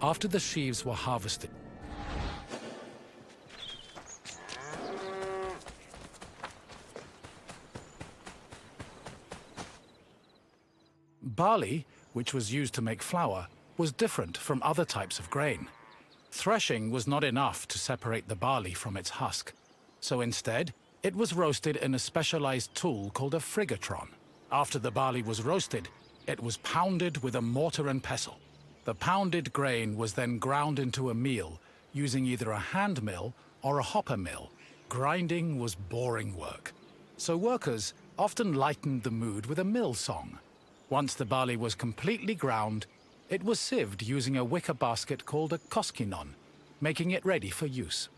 S2: After the sheaves were harvested, barley, which was used to make flour, was different from other types of grain. Threshing was not enough to separate the barley from its husk, so instead, it was roasted in a specialized tool called a frigatron. After the barley was roasted, it was pounded with a mortar and pestle. The pounded grain was then ground into a meal, using either a hand mill or a hopper mill. Grinding was boring work, so workers often lightened the mood with a mill song. Once the barley was completely ground, it was sieved using a wicker basket called a koskinon, making it ready for use.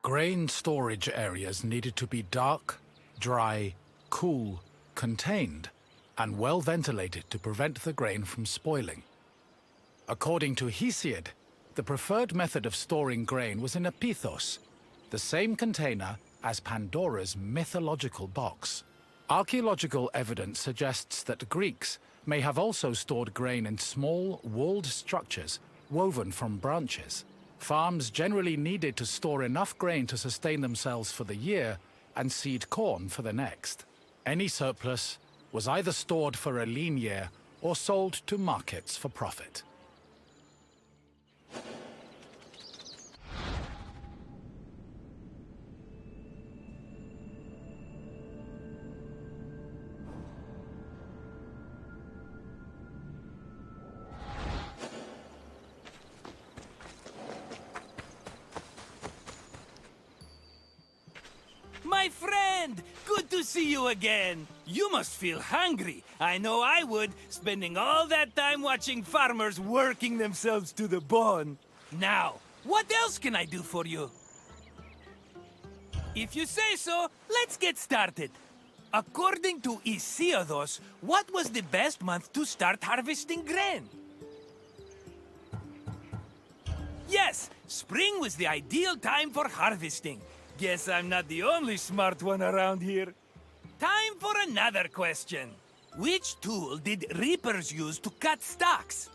S2: Grain storage areas needed to be dark, dry, cool, contained, and well ventilated to prevent the grain from spoiling. According to Hesiod, the preferred method of storing grain was in a pithos, the same container as Pandora's mythological box. Archaeological evidence suggests that Greeks may have also stored grain in small, walled structures woven from branches. Farms generally needed to store enough grain to sustain themselves for the year and seed corn for the next. Any surplus was either stored for a lean year or sold to markets for profit.
S3: My friend! Good to see you again! You must feel hungry. I know I would, spending all that time watching farmers working themselves to the bone. Now, what else can I do for you? If you say so, let's get started. According to Hesiodos, what was the best month to start harvesting grain? Yes, spring was the ideal time for harvesting. Guess I'm not the only smart one around here. Time for another question. Which tool did reapers use to cut stalks?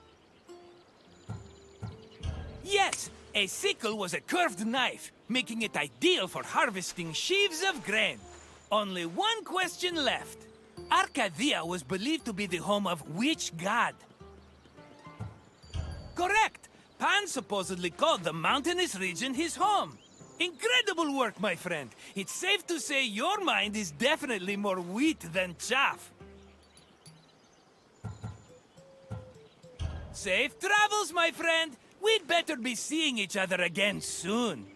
S3: Yes, a sickle was a curved knife, making it ideal for harvesting sheaves of grain. Only one question left. Arcadia was believed to be the home of which god? Correct! Pan supposedly called the mountainous region his home. Incredible work, my friend. It's safe to say your mind is definitely more wheat than chaff. Safe travels, my friend. We'd better be seeing each other again soon.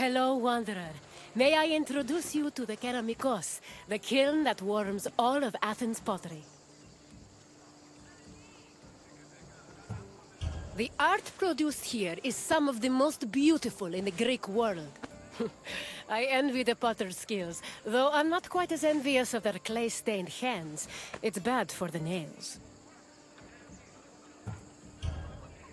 S1: Hello, Wanderer. May I introduce you to the Kerameikos, the kiln that warms all of Athens' pottery. The art produced here is some of the most beautiful in the Greek world. I envy the potter's skills, though I'm not quite as envious of their clay-stained hands. It's bad for the nails.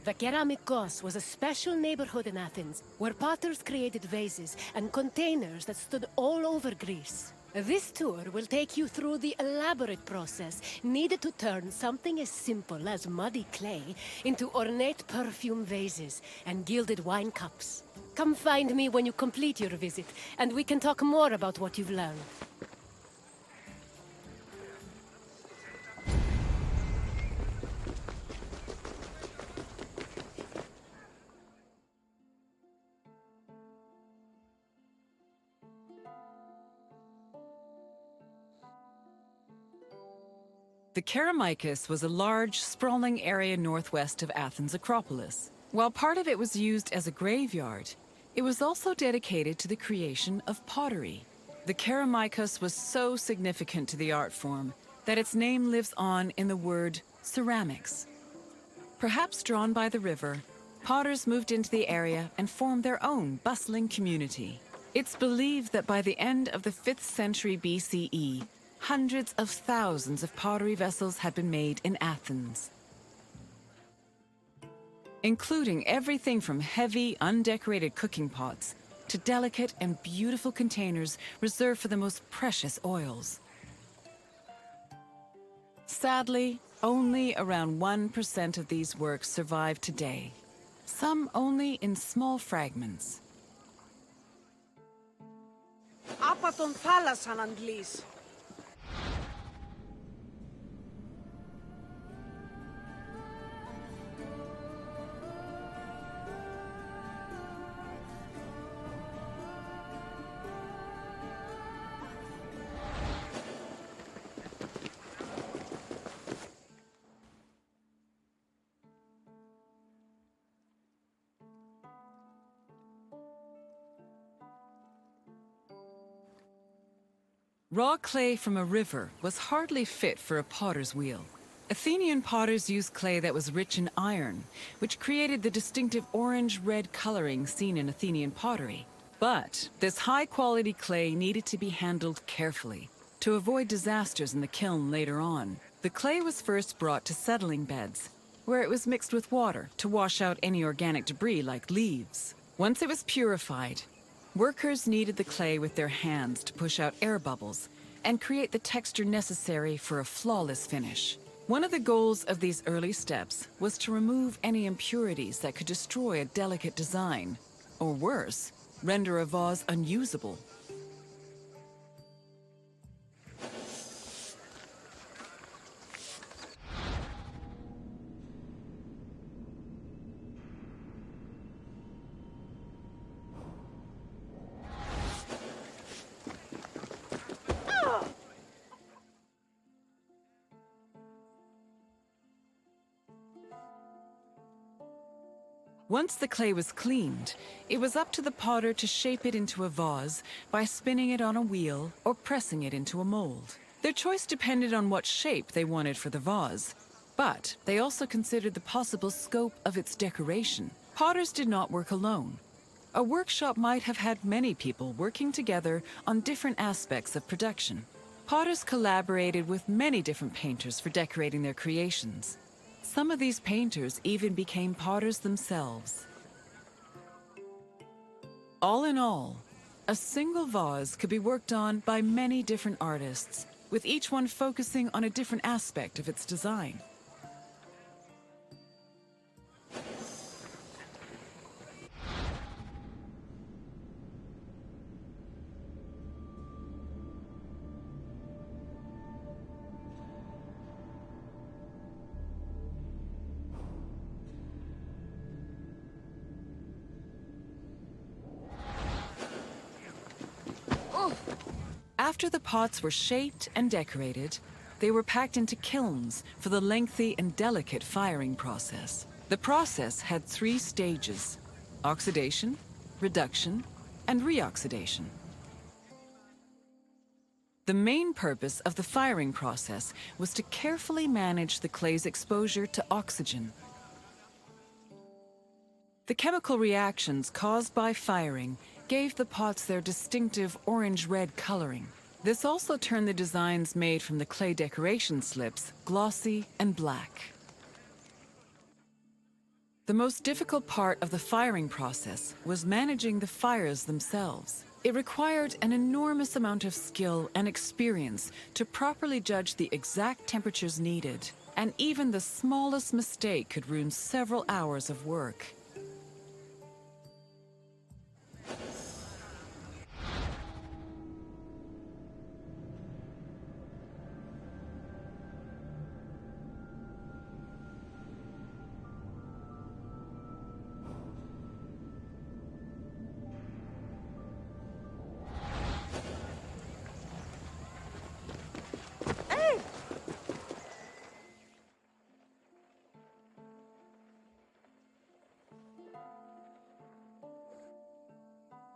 S1: The Kerameikos was a special neighborhood in Athens, where potters created vases and containers that stood all over Greece. This tour will take you through the elaborate process needed to turn something as simple as muddy clay into ornate perfume vases and gilded wine cups. Come find me when you complete your visit, and we can talk more about what you've learned.
S6: The Kerameikos was a large, sprawling area northwest of Athens' Acropolis. While part of it was used as a graveyard, it was also dedicated to the creation of pottery. The Kerameikos was so significant to the art form that its name lives on in the word ceramics. Perhaps drawn by the river, potters moved into the area and formed their own bustling community. It's believed that by the end of the 5th century BCE, hundreds of thousands of pottery vessels had been made in Athens, including everything from heavy, undecorated cooking pots to delicate and beautiful containers reserved for the most precious oils. Sadly, only around 1% of these works survive today, some only in small fragments.
S7: Άπα τον θάλασσαν αντλείς.
S6: Raw clay from a river was hardly fit for a potter's wheel. Athenian potters used clay that was rich in iron, which created the distinctive orange-red coloring seen in Athenian pottery. But this high-quality clay needed to be handled carefully to avoid disasters in the kiln later on. The clay was first brought to settling beds, where it was mixed with water to wash out any organic debris like leaves. Once it was purified, workers kneaded the clay with their hands to push out air bubbles and create the texture necessary for a flawless finish. One of the goals of these early steps was to remove any impurities that could destroy a delicate design, or worse, render a vase unusable. Once the clay was cleaned, it was up to the potter to shape it into a vase by spinning it on a wheel or pressing it into a mold. Their choice depended on what shape they wanted for the vase, but they also considered the possible scope of its decoration. Potters did not work alone. A workshop might have had many people working together on different aspects of production. Potters collaborated with many different painters for decorating their creations. Some of these painters even became potters themselves. All in all, a single vase could be worked on by many different artists, with each one focusing on a different aspect of its design. After the pots were shaped and decorated, they were packed into kilns for the lengthy and delicate firing process. The process had 3 stages: oxidation, reduction, and reoxidation. The main purpose of the firing process was to carefully manage the clay's exposure to oxygen. The chemical reactions caused by firing gave the pots their distinctive orange-red coloring. This also turned the designs made from the clay decoration slips glossy and black. The most difficult part of the firing process was managing the fires themselves. It required an enormous amount of skill and experience to properly judge the exact temperatures needed, and even the smallest mistake could ruin several hours of work.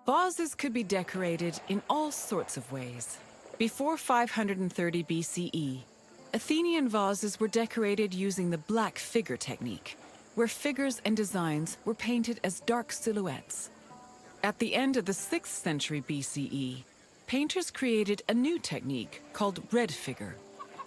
S6: Vases could be decorated in all sorts of ways. Before 530 BCE, Athenian vases were decorated using the black figure technique, where figures and designs were painted as dark silhouettes. At the end of the 6th century BCE, painters created a new technique called red figure,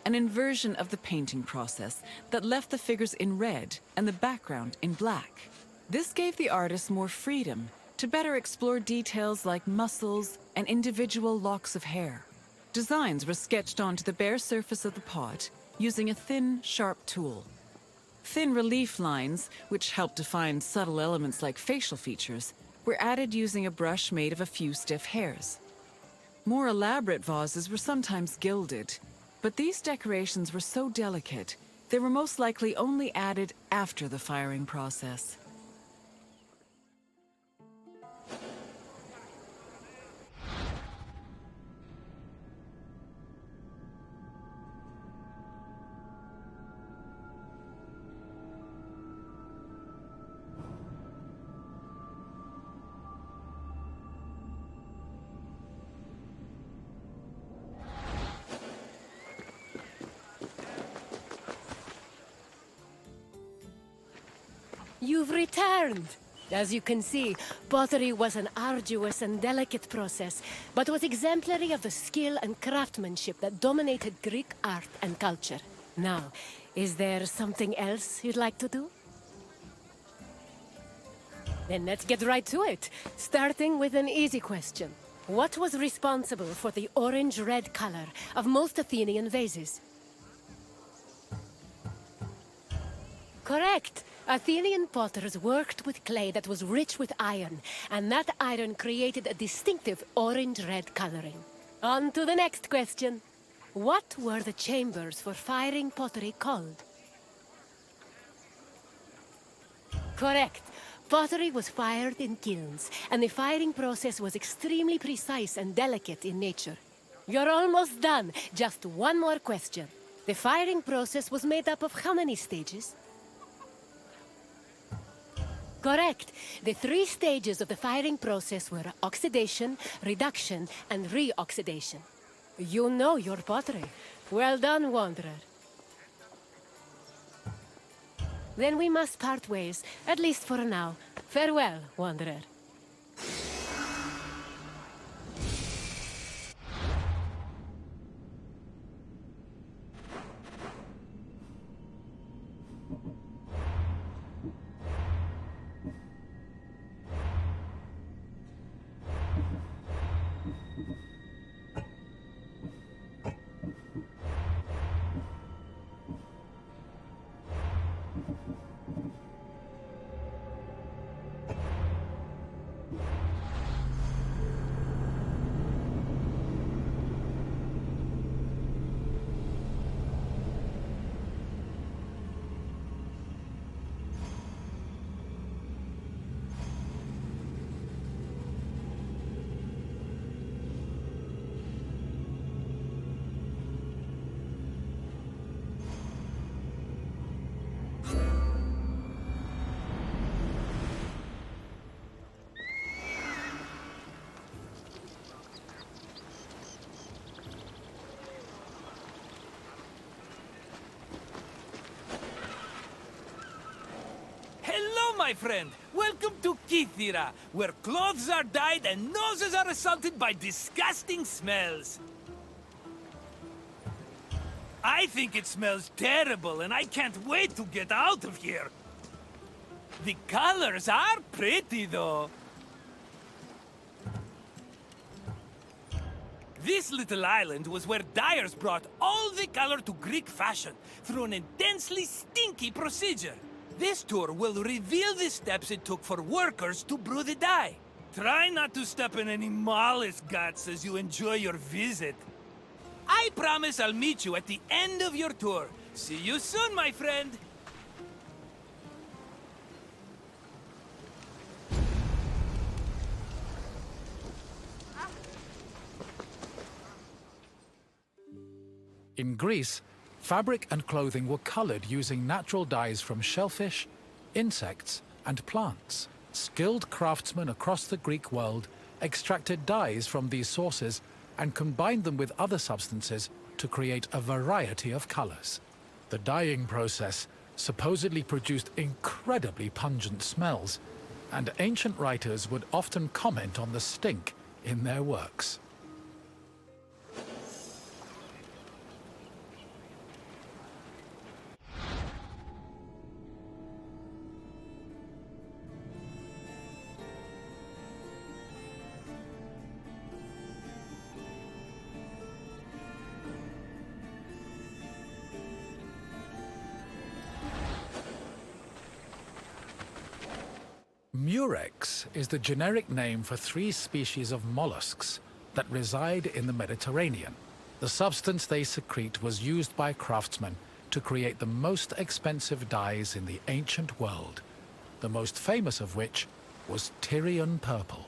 S6: an inversion of the painting process that left the figures in red and the background in black. This gave the artist more freedom to better explore details like muscles and individual locks of hair. Designs were sketched onto the bare surface of the pot using a thin, sharp tool. Thin relief lines, which helped define subtle elements like facial features, were added using a brush made of a few stiff hairs. More elaborate vases were sometimes gilded, but these decorations were so delicate, they were most likely only added after the firing process.
S1: You've returned! As you can see, pottery was an arduous and delicate process, but was exemplary of the skill and craftsmanship that dominated Greek art and culture. Now, is there something else you'd like to do? Then let's get right to it, starting with an easy question. What was responsible for the orange-red color of most Athenian vases? Correct! Athenian potters worked with clay that was rich with iron, and that iron created a distinctive orange-red coloring. On to the next question. What were the chambers for firing pottery called? Correct. Pottery was fired in kilns, and the firing process was extremely precise and delicate in nature. You're almost done. Just one more question. The firing process was made up of how many stages? Correct. The 3 stages of the firing process were oxidation, reduction, and reoxidation. You know your pottery. Well done, Wanderer. Then we must part ways, at least for now. Farewell, Wanderer.
S3: my friend. Welcome to Kythera, where clothes are dyed and noses are assaulted by disgusting smells. I think it smells terrible, and I can't wait to get out of here. The colors are pretty, though. This little island was where dyers brought all the color to Greek fashion through an intensely stinky procedure. This tour will reveal the steps it took for workers to brew the dye. Try not to step in any mollusk guts as you enjoy your visit. I promise I'll meet you at the end of your tour. See you soon, my friend.
S2: In Greece, fabric and clothing were colored using natural dyes from shellfish, insects, and plants. Skilled craftsmen across the Greek world extracted dyes from these sources and combined them with other substances to create a variety of colors. The dyeing process supposedly produced incredibly pungent smells, and ancient writers would often comment on the stink in their works. Murex is the generic name for 3 species of mollusks that reside in the Mediterranean. The substance they secrete was used by craftsmen to create the most expensive dyes in the ancient world, the most famous of which was Tyrian purple.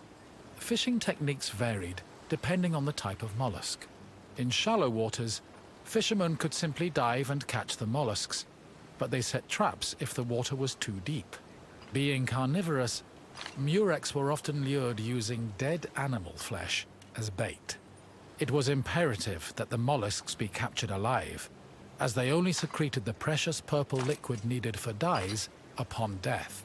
S2: Fishing techniques varied depending on the type of mollusk. In shallow waters, fishermen could simply dive and catch the mollusks, but they set traps if the water was too deep. Being carnivorous, murex were often lured using dead animal flesh as bait. It was imperative that the mollusks be captured alive, as they only secreted the precious purple liquid needed for dyes upon death.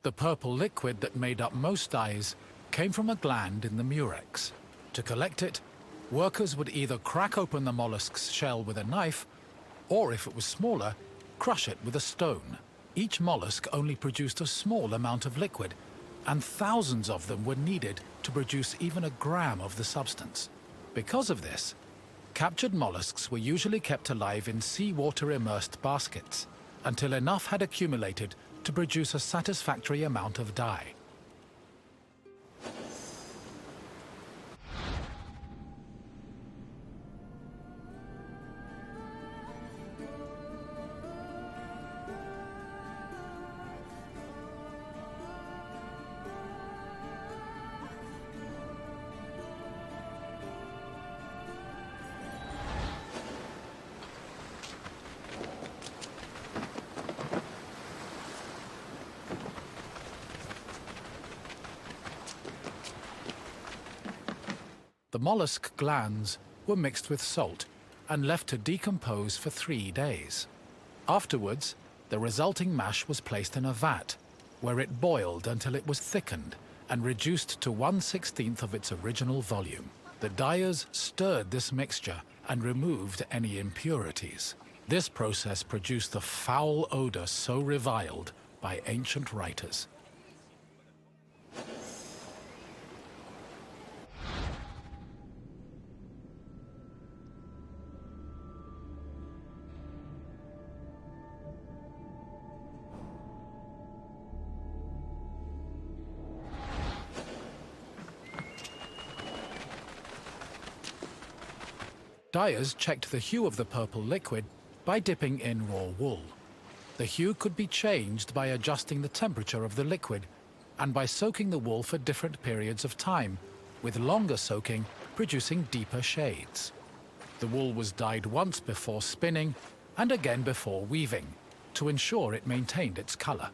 S2: The purple liquid that made up most dyes came from a gland in the murex. To collect it, workers would either crack open the mollusk's shell with a knife, or if it was smaller, crush it with a stone. Each mollusk only produced a small amount of liquid, and thousands of them were needed to produce even a gram of the substance. Because of this, captured mollusks were usually kept alive in seawater immersed baskets until enough had accumulated to produce a satisfactory amount of dye. The mollusk glands were mixed with salt and left to decompose for 3 days. Afterwards, the resulting mash was placed in a vat, where it boiled until it was thickened and reduced to 1/16 of its original volume. The dyers stirred this mixture and removed any impurities. This process produced the foul odor so reviled by ancient writers. Dyers checked the hue of the purple liquid by dipping in raw wool. The hue could be changed by adjusting the temperature of the liquid, and by soaking the wool for different periods of time, with longer soaking producing deeper shades. The wool was dyed once before spinning and again before weaving, to ensure it maintained its color.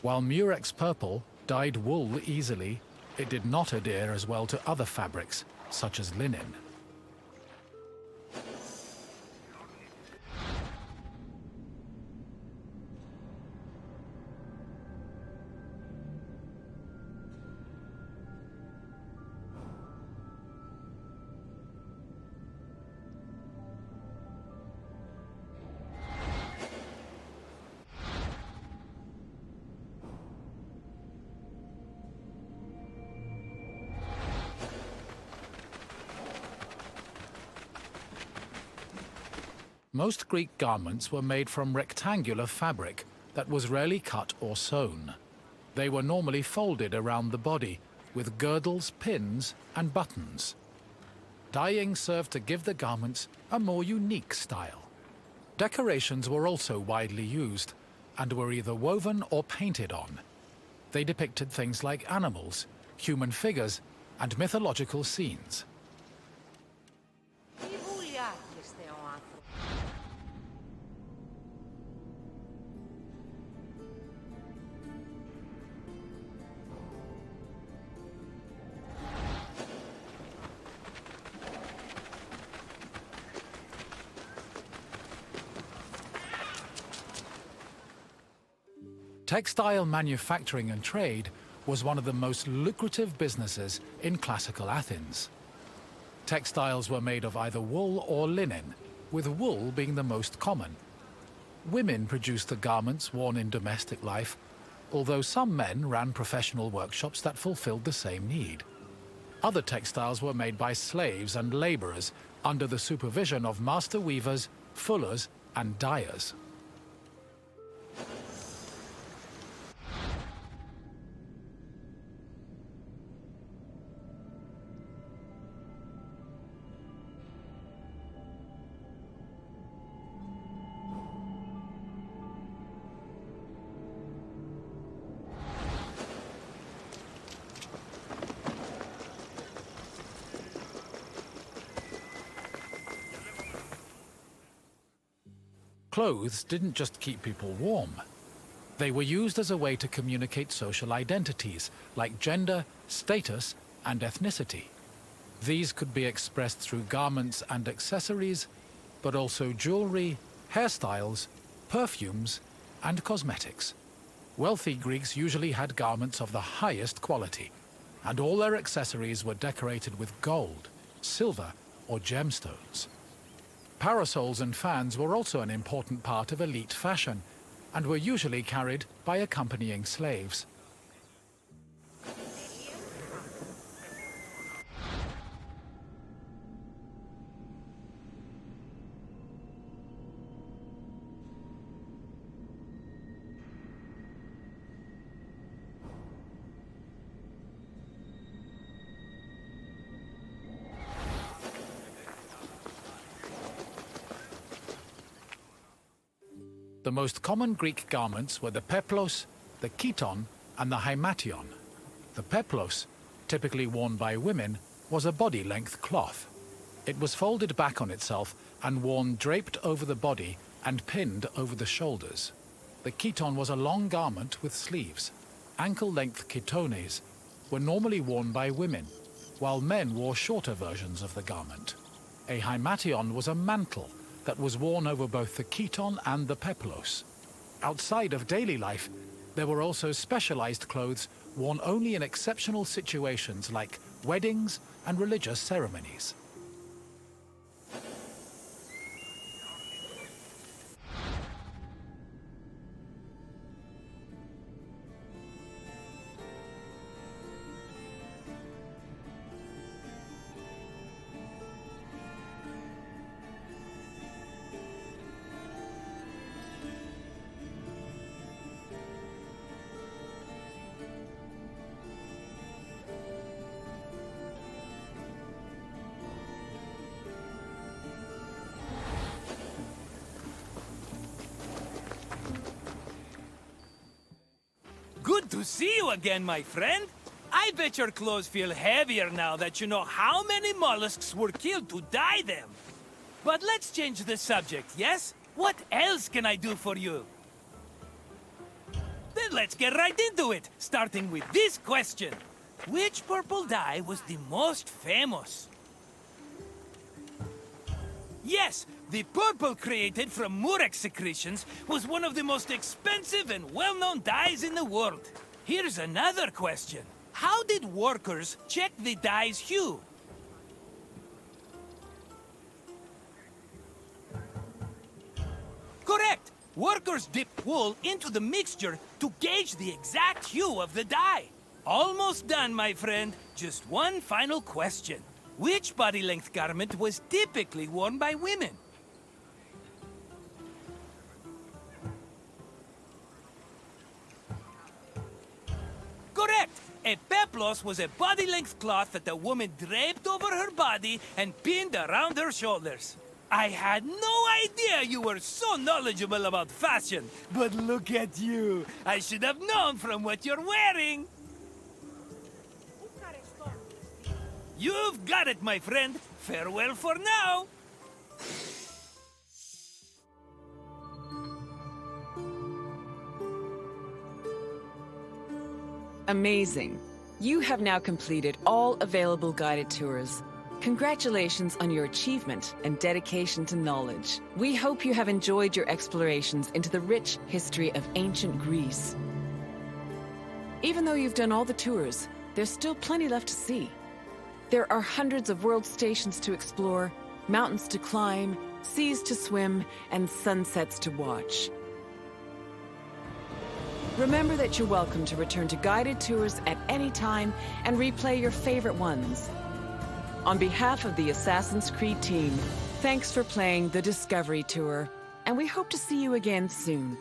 S2: While Murex purple dyed wool easily, it did not adhere as well to other fabrics, such as linen. Most Greek garments were made from rectangular fabric that was rarely cut or sewn. They were normally folded around the body, with girdles, pins, and buttons. Dyeing served to give the garments a more unique style. Decorations were also widely used, and were either woven or painted on. They depicted things like animals, human figures, and mythological scenes. Textile manufacturing and trade was one of the most lucrative businesses in classical Athens. Textiles were made of either wool or linen, with wool being the most common. Women produced the garments worn in domestic life, although some men ran professional workshops that fulfilled the same need. Other textiles were made by slaves and laborers under the supervision of master weavers, fullers, and dyers. Clothes didn't just keep people warm. They were used as a way to communicate social identities, like gender, status, and ethnicity. These could be expressed through garments and accessories, but also jewelry, hairstyles, perfumes, and cosmetics. Wealthy Greeks usually had garments of the highest quality, and all their accessories were decorated with gold, silver, or gemstones. Parasols and fans were also an important part of elite fashion, and were usually carried by accompanying slaves. The most common Greek garments were the peplos, the chiton, and the hymation. The peplos, typically worn by women, was a body-length cloth. It was folded back on itself and worn draped over the body and pinned over the shoulders. The chiton was a long garment with sleeves. Ankle-length chitones were normally worn by women, while men wore shorter versions of the garment. A hymation was a mantle that was worn over both the chiton and the peplos. Outside of daily life, there were also specialized clothes worn only in exceptional situations like weddings and religious ceremonies.
S3: to see you again, my friend. I bet your clothes feel heavier now that you know how many mollusks were killed to dye them. But let's change the subject, yes? What else can I do for you? Then let's get right into it, starting with this question. Which purple dye was the most famous? Yes, the purple created from murex secretions was one of the most expensive and well-known dyes in the world. Here's another question. How did workers check the dye's hue? Correct! Workers dipped wool into the mixture to gauge the exact hue of the dye. Almost done, my friend. Just one final question. Which body-length garment was typically worn by women? Correct! A peplos was a body-length cloth that a woman draped over her body and pinned around her shoulders. I had no idea you were so knowledgeable about fashion, but look at you. I should have known from what you're wearing. You've got it, my friend. Farewell for now.
S6: Amazing. You have now completed all available guided tours. Congratulations on your achievement and dedication to knowledge. We hope you have enjoyed your explorations into the rich history of ancient Greece. Even though you've done all the tours, there's still plenty left to see. There are hundreds of world stations to explore, mountains to climb, seas to swim, and sunsets to watch. Remember that you're welcome to return to guided tours at any time and replay your favorite ones. On behalf of the Assassin's Creed team, thanks for playing the Discovery Tour, and we hope to see you again soon.